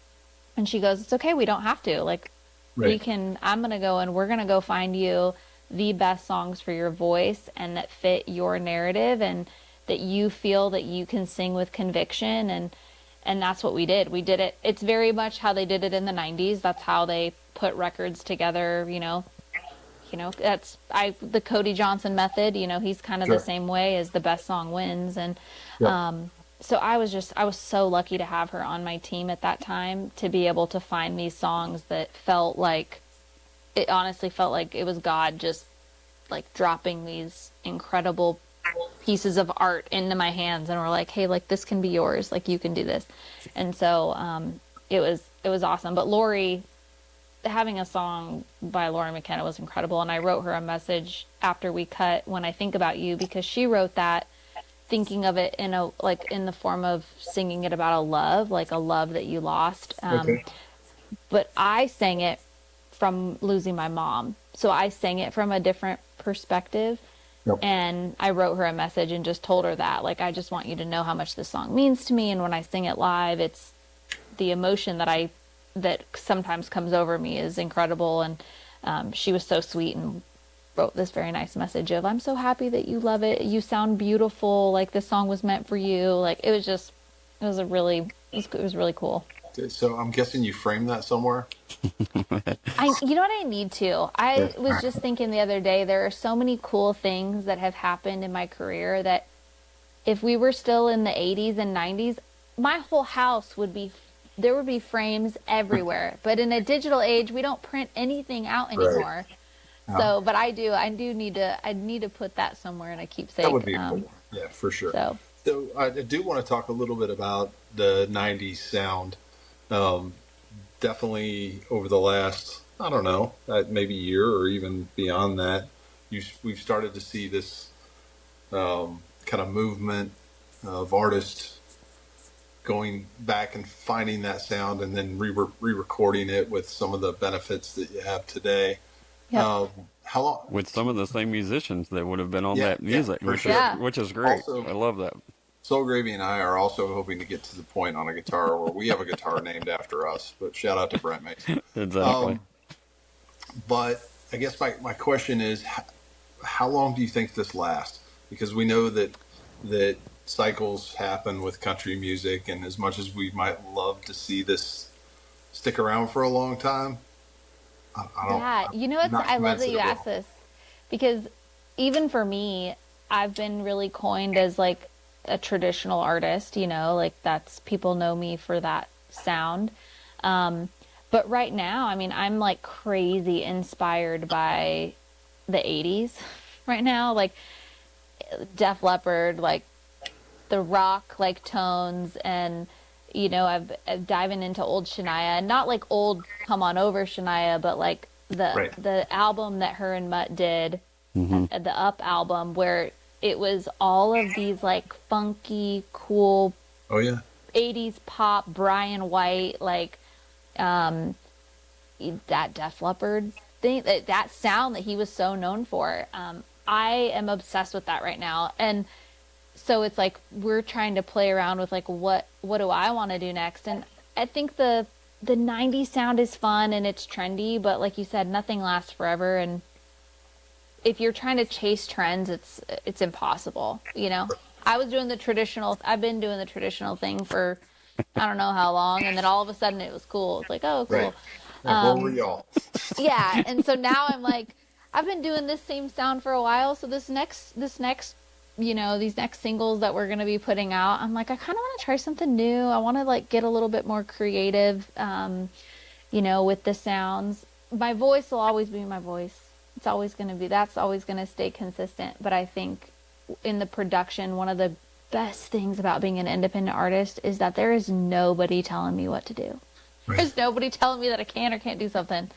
And she goes, it's okay. We don't have to. Like, I'm going to go and we're going to go find you the best songs for your voice and that fit your narrative and that you feel that you can sing with conviction. And that's what we did. We did it. It's very much how they did it in the 90s. That's how they put records together, you know, that's the Cody Johnson method, you know, he's kind of the same way as the best song wins. And, so I was so lucky to have her on my team at that time to be able to find these songs that it honestly felt like it was God just like dropping these incredible pieces of art into my hands and we're like, hey, like this can be yours, like you can do this. And so it was awesome. But Lori, having a song by Lauren McKenna was incredible. And I wrote her a message after we cut, When I Think About You, because she wrote that thinking of it in the form of singing it about a love that you lost. But I sang it from losing my mom. So I sang it from a different perspective. And I wrote her a message and just told her that, like, I just want you to know how much this song means to me. And when I sing it live, it's the emotion that sometimes comes over me is incredible. And she was so sweet and wrote this very nice message of, I'm so happy that you love it. You sound beautiful. Like this song was meant for you. Like it was really cool. So I'm guessing you framed that somewhere? You know what, I need to. I was just thinking the other day, there are so many cool things that have happened in my career that if we were still in the 80s and 90s, my whole house there would be frames everywhere. But in a digital age, we don't print anything out anymore. So, but I need to put that somewhere in a keepsake. That would be cool. Yeah, for sure. So I do want to talk a little bit about the 90s sound. Definitely over the last, I don't know, maybe year or even beyond that, we've started to see this kind of movement of artists going back and finding that sound and then re-recording it with some of the benefits that you have today. How long? With some of the same musicians that would have been on that music, which is great. Also, I love that. Soul Gravy and I are also hoping to get to the point on a guitar where we have a guitar named after us, but shout out to Brent Mason. Exactly. But I guess my question is, how long do you think this lasts? Because we know that cycles happen with country music, and as much as we might love to see this stick around for a long time, you know what? I love that you asked this because even for me, I've been really coined as like a traditional artist, you know, like people know me for that sound. But right now, I mean, I'm like crazy inspired by the 80s right now, like Def Leppard, like the rock like tones, and you know, I'm diving into old Shania, not like old Come On Over Shania, but like the album that her and Mutt did, the Up album, where it was all of these like funky, cool, 80s pop, Brian White, like that Def Leppard thing, that sound that he was so known for. I am obsessed with that right now, and so it's like we're trying to play around with like what do I want to do next. And I think the 90s sound is fun and it's trendy, but like you said, nothing lasts forever. And if you're trying to chase trends, it's impossible, you know. I've been doing the traditional thing for I don't know how long, and then all of a sudden it was cool. It's like, oh, cool. Where were y'all? Yeah, and so now I'm like, I've been doing this same sound for a while, so this next these next singles that we're going to be putting out, I'm like, I kind of want to try something new. I want to like get a little bit more creative, with the sounds. My voice will always be my voice. It's always going to be, that's always going to stay consistent. But I think in the production, one of the best things about being an independent artist is that there is nobody telling me what to do. Right. There's nobody telling me that I can or can't do something.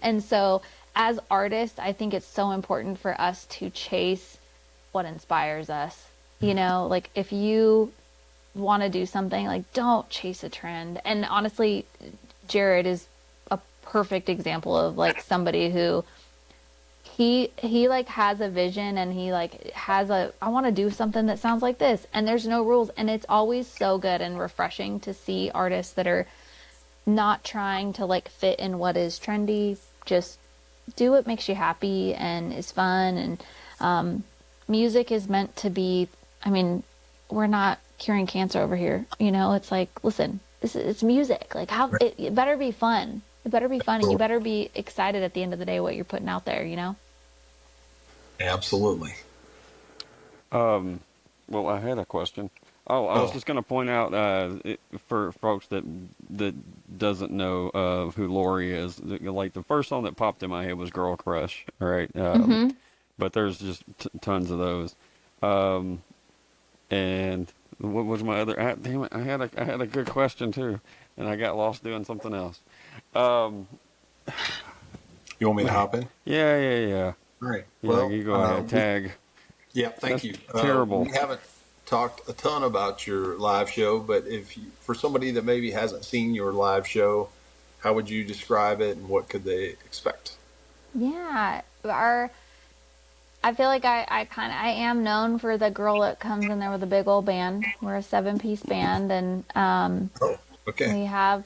And so as artists, I think it's so important for us to chase what inspires us. Like if you want to do something, like don't chase a trend. And honestly, Jared is a perfect example of like somebody who he like has a vision, and he like has I want to do something that sounds like this, and there's no rules. And it's always so good and refreshing to see artists that are not trying to like fit in what is trendy, just do what makes you happy and is fun. And music is meant to be, we're not curing cancer over here, it's like, listen, it's music, like it better be fun. It better be fun, and you better be excited at the end of the day what you're putting out there, Absolutely. Well, I had a question. I was just going to point out for folks that doesn't know who Lori is, like the first song that popped in my head was "Girl Crush," all right? But there's just tons of those. And what was my other? Damn it! I had a good question too, and I got lost doing something else. You want me to hop in? Yeah. All right. Yeah, well, you go ahead. Tag. Thank you. Terrible. We haven't talked a ton about your live show, but for somebody that maybe hasn't seen your live show, how would you describe it, and what could they expect? Yeah, I feel like I am known for the girl that comes in there with a big old band. We're a 7-piece band, and okay. we have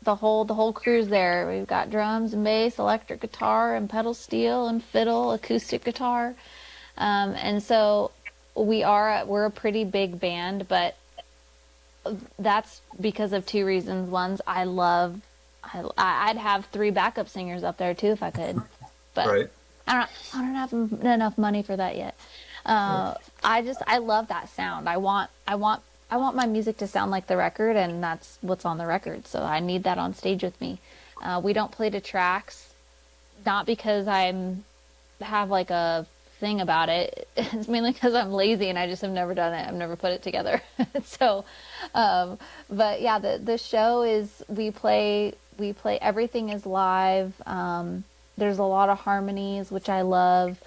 the whole crew's there. We've got drums and bass, electric guitar and pedal steel and fiddle, acoustic guitar, and so we're a pretty big band. But that's because of two reasons. One's I'd have 3 backup singers up there too if I could, but right. I don't have enough money for that yet. I love that sound. I want my music to sound like the record, and that's what's on the record. So I need that on stage with me. We don't play to tracks, not because I have like a thing about it. It's mainly because I'm lazy and I just have never done it. I've never put it together. So, but yeah, the show is, we play, everything is live. There's a lot of harmonies, which I love.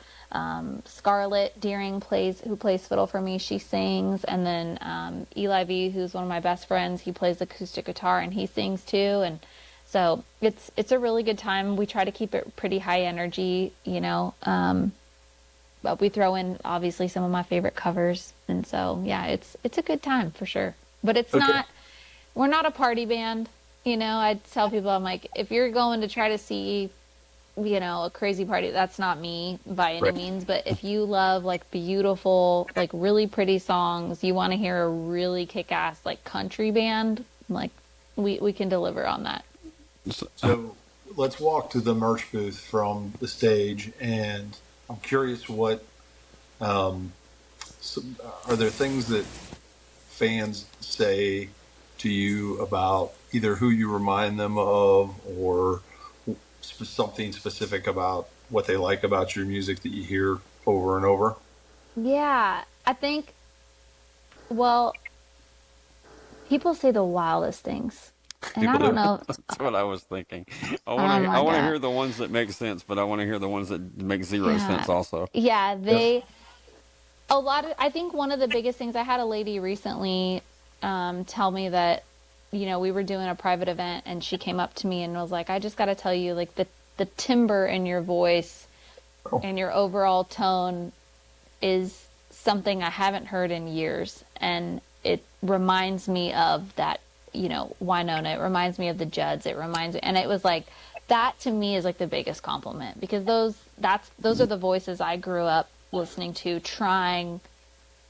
Scarlett Deering who plays fiddle for me, she sings. And then Eli V, who's one of my best friends, he plays acoustic guitar and he sings too. And so it's a really good time. We try to keep it pretty high energy, but we throw in obviously some of my favorite covers. And so, yeah, it's a good time for sure. But it's we're not a party band. I tell people, I'm like, if you're going to try to see a crazy party, that's not me by any means. But if you love like beautiful, like really pretty songs, you want to hear a really kick-ass like country band, like we can deliver on that. So let's walk to the merch booth from the stage, and I'm curious what are there things that fans say to you about either who you remind them of, or something specific about what they like about your music that you hear over and over? Yeah, I think, well, people say the wildest things. And I don't know. That's what I was thinking. I want to hear the ones that make sense, but I want to hear the ones that make zero sense also. Yeah, I think one of the biggest things, I had a lady recently tell me that, we were doing a private event, and she came up to me and was like, I just got to tell you, like the timbre in your voice and your overall tone is something I haven't heard in years. And it reminds me of that, Winona. It reminds me of the Judds. It reminds me, and it was like, that to me is like the biggest compliment, because those are the voices I grew up listening to, trying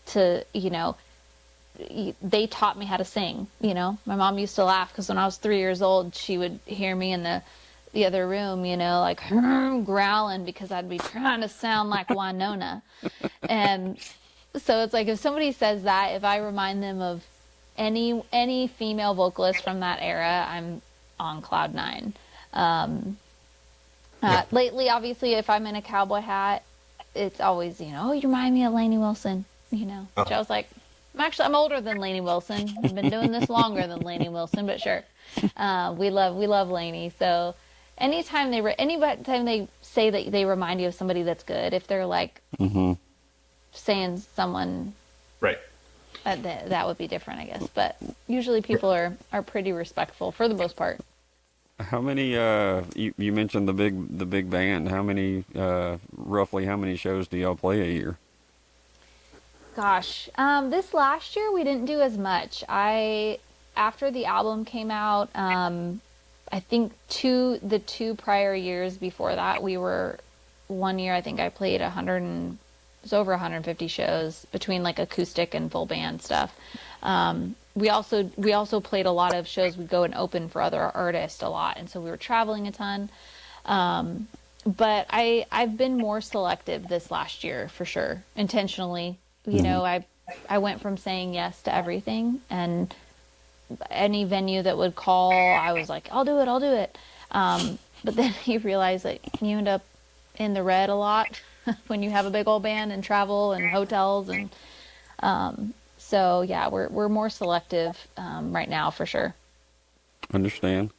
to, they taught me how to sing. My mom used to laugh because when I was 3 years old, she would hear me in the the other room, you know, like growling because I'd be trying to sound like Winona. And so it's like if somebody says that, if I remind them of any female vocalist from that era, I'm on cloud nine. Lately, obviously, if I'm in a cowboy hat, it's always, you know, oh, you remind me of Lainey Wilson, you know. Which I was like, I'm older than Lainey Wilson. I've been doing this longer than Lainey Wilson, but sure. We love Lainey. So anytime they say that they remind you of somebody that's good, if they're like saying someone, Right. That would be different, I guess. But usually people are pretty respectful for the most part. How many? You mentioned the big band. How many? Roughly, how many shows do y'all play a year? Gosh, this last year we didn't do as much. After the album came out, I think the two prior years before that, we were one year. I think I played it was over 150 shows between like acoustic and full band stuff. We also played a lot of shows. We'd go and open for other artists a lot, and so we were traveling a ton. But I've been more selective this last year for sure, intentionally. You know, I went from saying yes to everything, and any venue that would call, I was like, I'll do it. But then you realize that you end up in the red a lot when you have a big old band and travel and hotels, and so yeah, we're more selective right now for sure. Understand.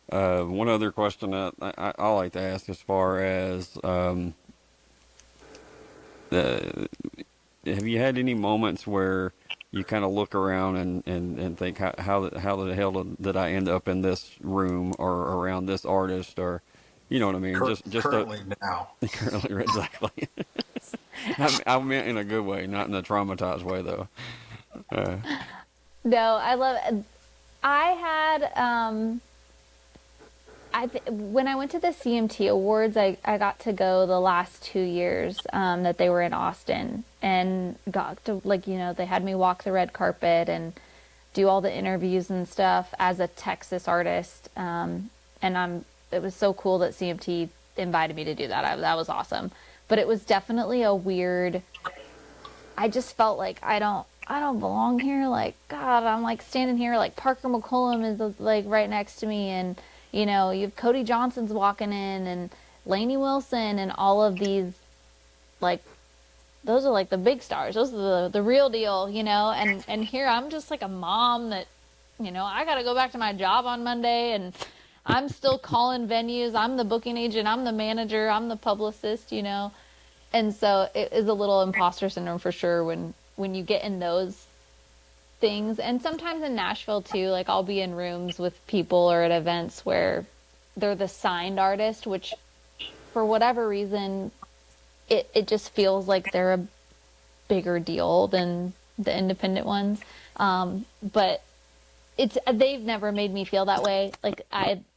One other question that I like to ask, as far as have you had any moments where you kind of look around and think, how the hell did I end up in this room or around this artist, or you know what I mean? Currently now. Currently, exactly. I meant in a good way, not in a traumatized way, though. No, I love it. I had when I went to the CMT Awards, I got to go the last 2 years that they were in Austin, and got to, like, you know, they had me walk the red carpet and do all the interviews and stuff as a Texas artist. It was so cool that CMT invited me to do that. That was awesome. But it was definitely a weird, I just felt like I don't belong here. Like, God, I'm like standing here, like Parker McCollum is like right next to me, and you know, you have Cody Johnson's walking in, and Lainey Wilson, and all of these, like, those are like the big stars. Those are the real deal, you know. And here I'm just like a mom that, you know, I got to go back to my job on Monday, and I'm still calling venues. I'm the booking agent. I'm the manager. I'm the publicist, you know. And so it is a little imposter syndrome for sure when you get in those things. And sometimes in Nashville too, like I'll be in rooms with people or at events where they're the signed artist, which for whatever reason it just feels like they're a bigger deal than the independent ones. But they've never made me feel that way. Like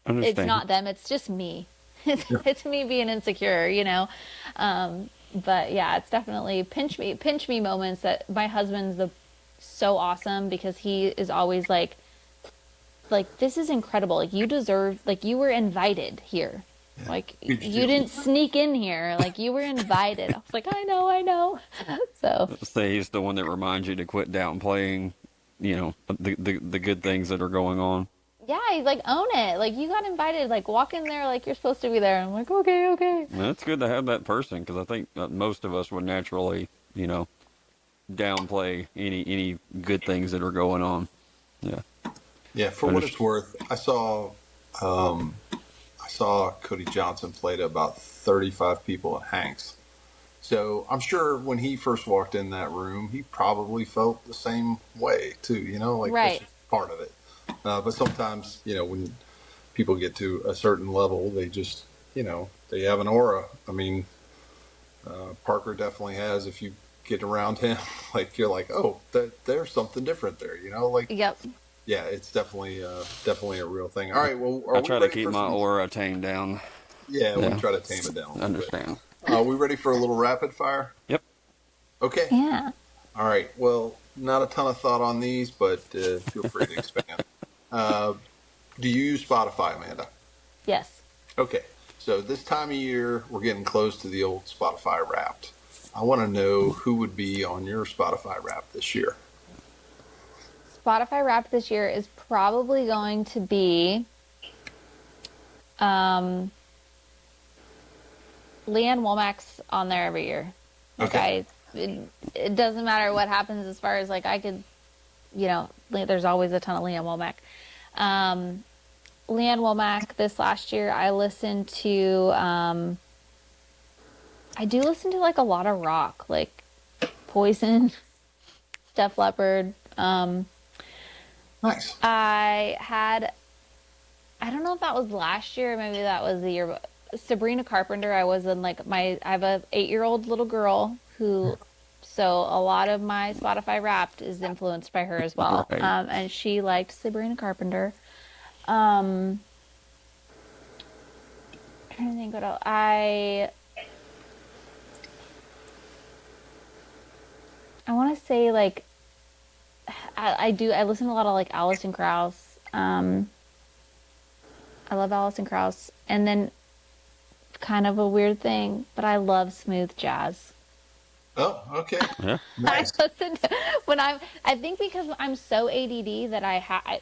it's not them, it's just me. It's me being insecure, you know. But yeah, it's definitely pinch me moments. That my husband's so awesome, because he is always like, this is incredible. Like, you deserve, like, you were invited here. Yeah. Like, you didn't sneak in here. Like, you were invited. I was like, I know. So say he's the one that reminds you to quit downplaying, you know, the good things that are going on. Yeah, he's like, own it. Like, you got invited. Like, walk in there like you're supposed to be there. I'm like, okay. Well, it's good to have that person, because I think most of us would naturally, you know, downplay any good things that are going on. Yeah, for what it's worth, I saw Cody Johnson play to about 35 people at Hanks. So I'm sure when he first walked in that room, he probably felt the same way too, you know, like right. That's just part of it. But sometimes, you know, when people get to a certain level, they just, you know, they have an aura. I mean, Parker definitely has. If you get around him, like, you're like, oh, there's something different there, you know, like. Yep. Yeah, it's definitely a real thing. All right, well, I try to keep my aura tamed down. Yeah, we try to tame it down. Understand. Are we ready for a little rapid fire? Yep. Okay. Yeah. All right. Well, not a ton of thought on these, but feel free to expand. Do you use Spotify, Amanda? Yes. Okay, so this time of year, we're getting close to the old Spotify Wrapped. I want to know who would be on your Spotify Wrapped this year. Spotify Wrapped this year is probably going to be Leanne Womack's on there every year. Okay. It doesn't matter what happens as far as like I could, there's always a ton of Leanne Womack. Leanne Womack this last year, I listened to, I do listen to like a lot of rock, like Poison, Def Leppard. Nice. I don't know if that was last year, or maybe that was the year, but Sabrina Carpenter, I was in like I have a 8-year-old little girl who, so a lot of my Spotify Wrapped is influenced by her as well. Right. And she liked Sabrina Carpenter. Trying to think what else. I want to say like I listen to a lot of like Alison Krauss. I love Alison Krauss, and then kind of a weird thing, but I love smooth jazz. Oh, okay. Yeah. Nice. I listen to I think because I'm so ADD that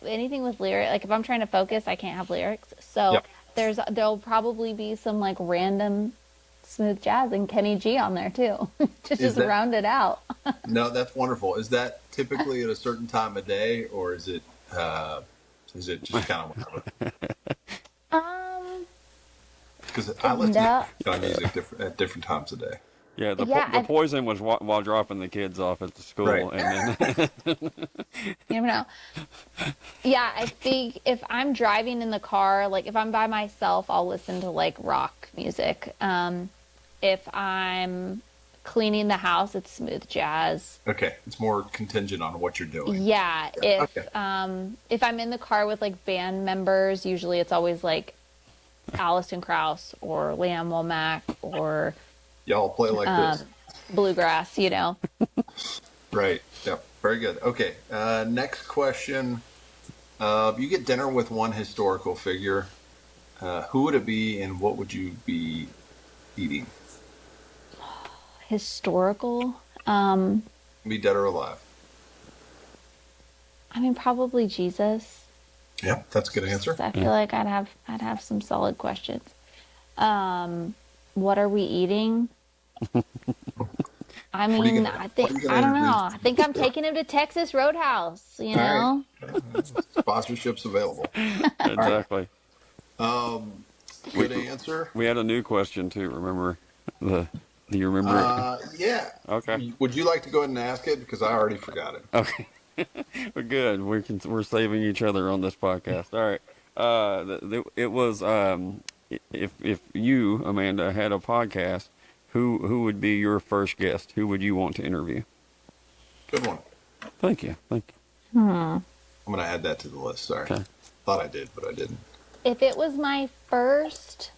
anything with lyric, like if I'm trying to focus, I can't have lyrics. So Yep. there'll probably be some like random smooth jazz and Kenny G on there too, to just round it out. No, that's wonderful. Is that typically at a certain time of day, or is it just kind of whatever? Because I listen to kind of music at different times of day. Yeah, the Poison was while dropping the kids off at the school, Right. and then You never know. Yeah, I think if I'm driving in the car, like if I'm by myself, I'll listen to like rock music. If I'm cleaning the house, it's smooth jazz. Okay, it's more contingent on what you're doing. Yeah, Okay. if I'm in the car with like band members, usually it's always like Alison Krauss or Leanne Womack or Y'all play like this. bluegrass, Right. Yep. Very good. Okay. Next question. You get dinner with one historical figure. Who would it be, and what would you be eating? Historical. Be dead or alive? I mean, probably Jesus. Yeah, that's a good answer. I feel like I'd have some solid questions. What are we eating? I mean, I don't know. I think I'm taking him to Texas Roadhouse, All right. Sponsorships available. exactly. Good answer. We had a new question too. Remember do you remember it? Yeah. Okay. Would you like to go ahead and ask it, because I already forgot it? Okay. We're good. We're saving each other on this podcast. All right. It was if you, Amanda, had a podcast, who would be your first guest? Who would you want to interview? Good one. Thank you. I'm going to add that to the list. Sorry. Okay. Thought I did, but I didn't. If it was my first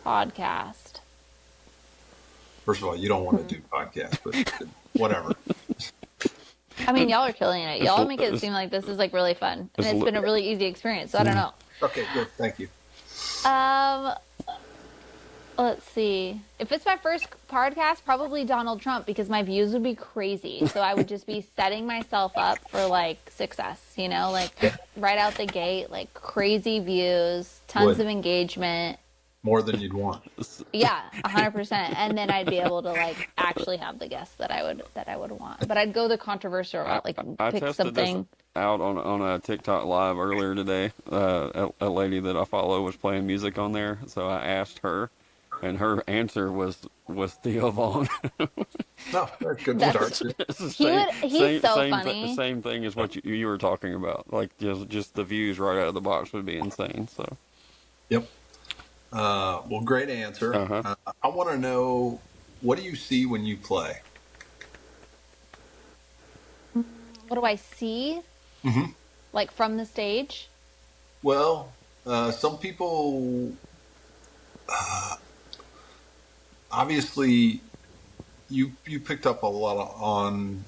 podcast, First of all, you don't want to do podcasts, but whatever. I mean, y'all are killing it. Y'all make it seem like this is like really fun, and it's been a really easy experience. So I don't know. Okay, good. Thank you. Let's see. If it's my first podcast, probably Donald Trump, because my views would be crazy. So I would just be setting myself up for like success, like right out the gate, like crazy views, tons of engagement. More than you'd want. Yeah, 100%. And then I'd be able to like actually have the guests that I would want. But I'd go the controversial route, like I pick tested something. this out on a TikTok live earlier today. A lady that I follow was playing music on there, so I asked her, and her answer was Theo Vaughn. No, very good start. He's so funny. Same thing as what you were talking about. Like just the views right out of the box would be insane. So. Yep. Well, great answer. I want to know, what do you see when you play? What do I see? Like from the stage? Well, some people, obviously, you picked up a lot on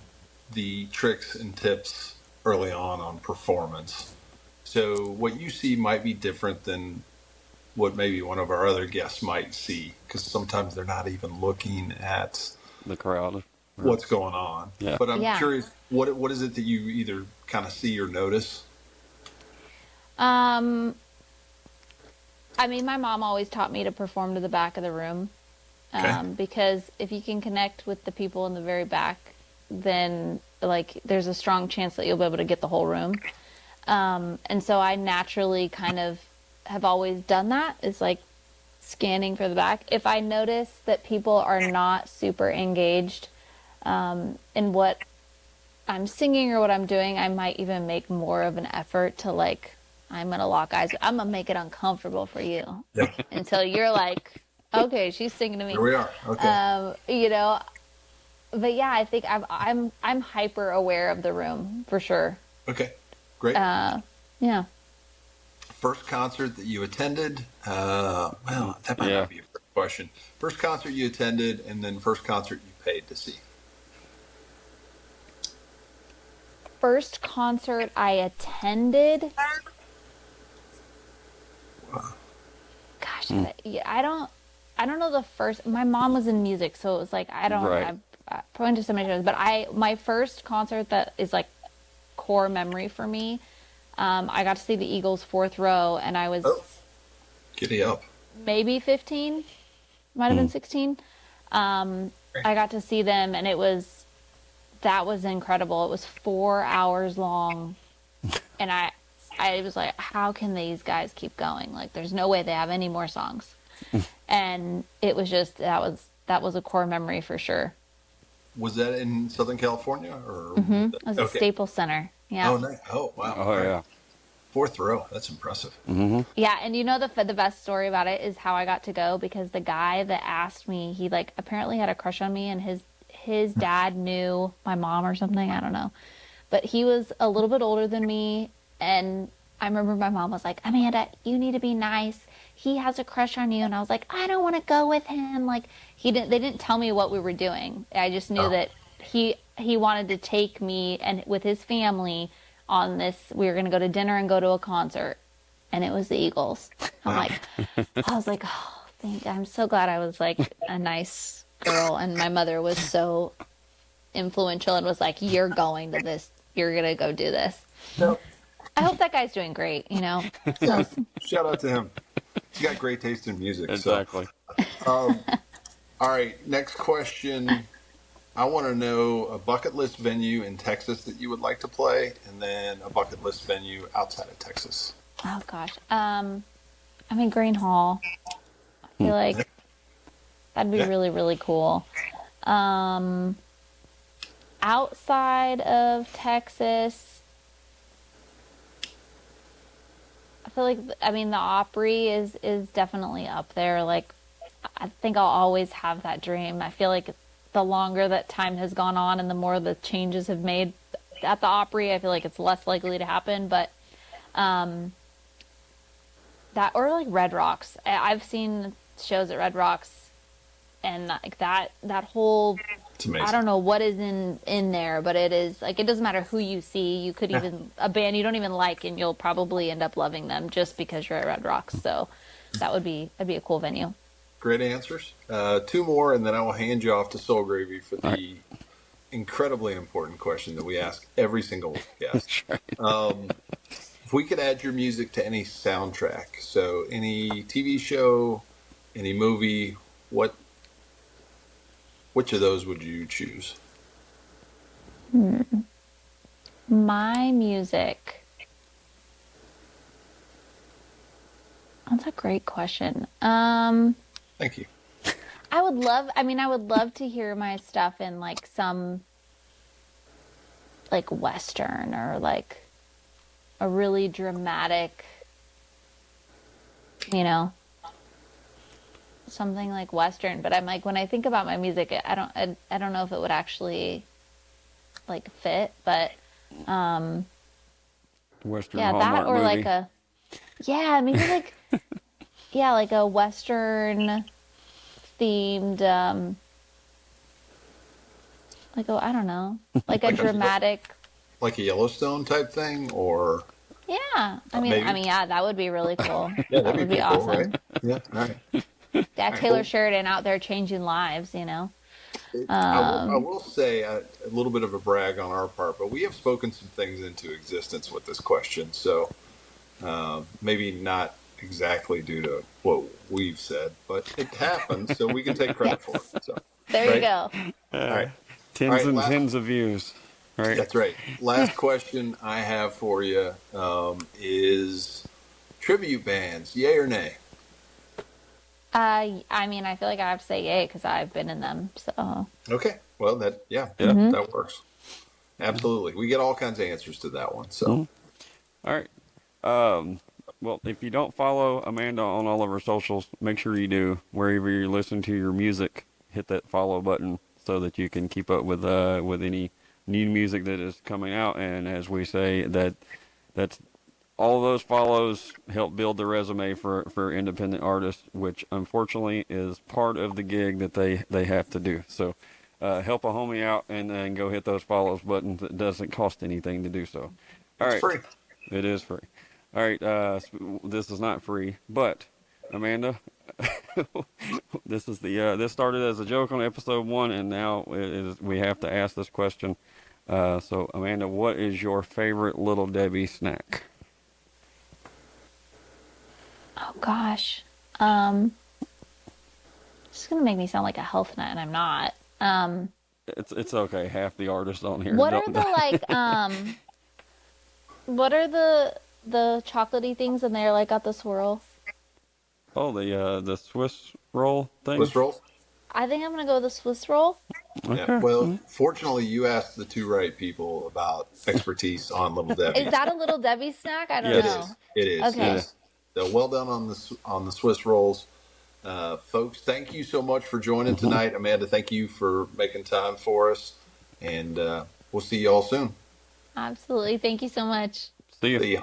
the tricks and tips early on performance. So what you see might be different than what maybe one of our other guests might see, because sometimes they're not even looking at The crowd. what's going on. Yeah. But I'm Yeah. curious, what is it that you either kind of see or notice? I mean, my mom always taught me to perform to the back of the room. Okay. Because if you can connect with the people in the very back, then like there's a strong chance that you'll be able to get the whole room. And so I naturally kind of have always done that, is like scanning for the back. If I notice that people are not super engaged in what I'm singing or what I'm doing, I might even make more of an effort to like, I'm going to lock eyes. I'm going to make it uncomfortable for you Yeah. until you're like, okay, she's singing to me. Here we are. Okay. You know, but yeah, I think I'm hyper aware of the room for sure. Okay. Great. Yeah. First concert that you attended? Well, that might Yeah. not be a fair question. First concert you attended, and then first concert you paid to see. First concert I attended. Gosh, I don't know the first. My mom was in music, so it was like I Right. went to so many shows, but my first concert that is like core memory for me. I got to see the Eagles fourth row, and I was Giddy up. maybe 15, might have been 16. I got to see them, and that was incredible. It was 4 hours long, and I was like, how can these guys keep going? Like, there's no way they have any more songs. And it was just, that was a core memory for sure. Was that in Southern California? Or It was at Staples Center. Yeah. Oh, nice. Oh, wow. Oh, All right. yeah. Fourth row. That's impressive. Yeah, and you know the best story about it is how I got to go, because the guy that asked me, he like apparently had a crush on me, and his dad knew my mom or something, I don't know. But he was a little bit older than me, and I remember my mom was like, Amanda, you need to be nice. He has a crush on you. And I was like, I don't want to go with him. Like they didn't tell me what we were doing. I just knew that he wanted to take me and with his family on this. We were going to go to dinner and go to a concert, and it was the Eagles. I was like, oh, I'm so glad I was like a nice girl. And my mother was so influential and was like, you're going to this. You're going to go do this. Yep. I hope that guy's doing great, you know? Yeah. Shout out to him. He's got great taste in music. Exactly. So. All right. Next question. I want to know a bucket list venue in Texas that you would like to play, and then a bucket list venue outside of Texas. Oh, gosh. I mean, Green Hall. I feel like that'd be really, really cool. Outside of Texas, I feel like, I mean, the Opry is definitely up there. Like, I think I'll always have that dream. I feel like the longer that time has gone on and the more the changes have made at the Opry, I feel like it's less likely to happen. But that, or like Red Rocks. I've seen shows at Red Rocks, and like that whole, It's amazing. I don't know what is in there, but it is like, it doesn't matter who you see. You could even, a band you don't even like, and you'll probably end up loving them just because you're at Red Rocks. So that'd be a cool venue. Great answers. Two more, and then I will hand you off to Soul Gravy for the incredibly important question that we ask every single guest. If we could add your music to any soundtrack, so any TV show, any movie, which of those would you choose? My music. That's a great question. Thank you. I would love to hear my stuff in like some like Western, or like a really dramatic, you know, something like Western. But I'm like, when I think about my music, I don't know if it would actually like fit, but Western yeah, Hallmark that, or movie. like maybe like yeah, like a Western themed like I don't know, like a dramatic, Like a Yellowstone type thing, or Yeah. Maybe. Yeah, that would be really cool. Yeah, That that'd would be be pretty cool, awesome. right? Yeah. All right. Yeah, All right. Taylor Cool. Sheridan out there changing lives, you know. I Um, will say a little bit of a brag on our part, but we have spoken some things into existence with this question. So maybe not exactly due to what we've said, but it happened, so we can take credit for it. yes. So, There you right? go. All right. All Tens right. and tens of views, right? That's right. Last question I have for you is tribute bands, yay or nay? I feel like I have to say yay because I've been in them. So, Okay. Well, Yeah. that works. Absolutely. We get all kinds of answers to that one. So, All right. Well, if you don't follow Amanda on all of her socials, make sure you do. Wherever you listen to your music, hit that follow button so that you can keep up with any new music that is coming out. And as we say, that's all those follows help build the resume for independent artists, which unfortunately is part of the gig that they have to do. So help a homie out and then go hit those follows buttons. It doesn't cost anything to do so. All it's right. free. It is free. All right. This is not free, but Amanda, this started as a joke on episode 1, and now we have to ask this question. So Amanda, what is your favorite Little Debbie snack? oh gosh. It's gonna make me sound like a health nut, and I'm not. It's okay. Half the artists on here. What are the what are the chocolatey things and they're like got the swirl? Oh, the Swiss roll thing. Swiss rolls? I think I'm gonna go with the Swiss roll. Yeah. Okay. Well, fortunately, you asked the two right people about expertise on Little Debbie. Is that a Little Debbie snack? I don't Yes. know. It is. Okay. Yes. So well done on the Swiss rolls, folks. Thank you so much for joining tonight, Amanda. Thank you for making time for us, and we'll see you all soon. Absolutely. Thank you so much. See you. See ya.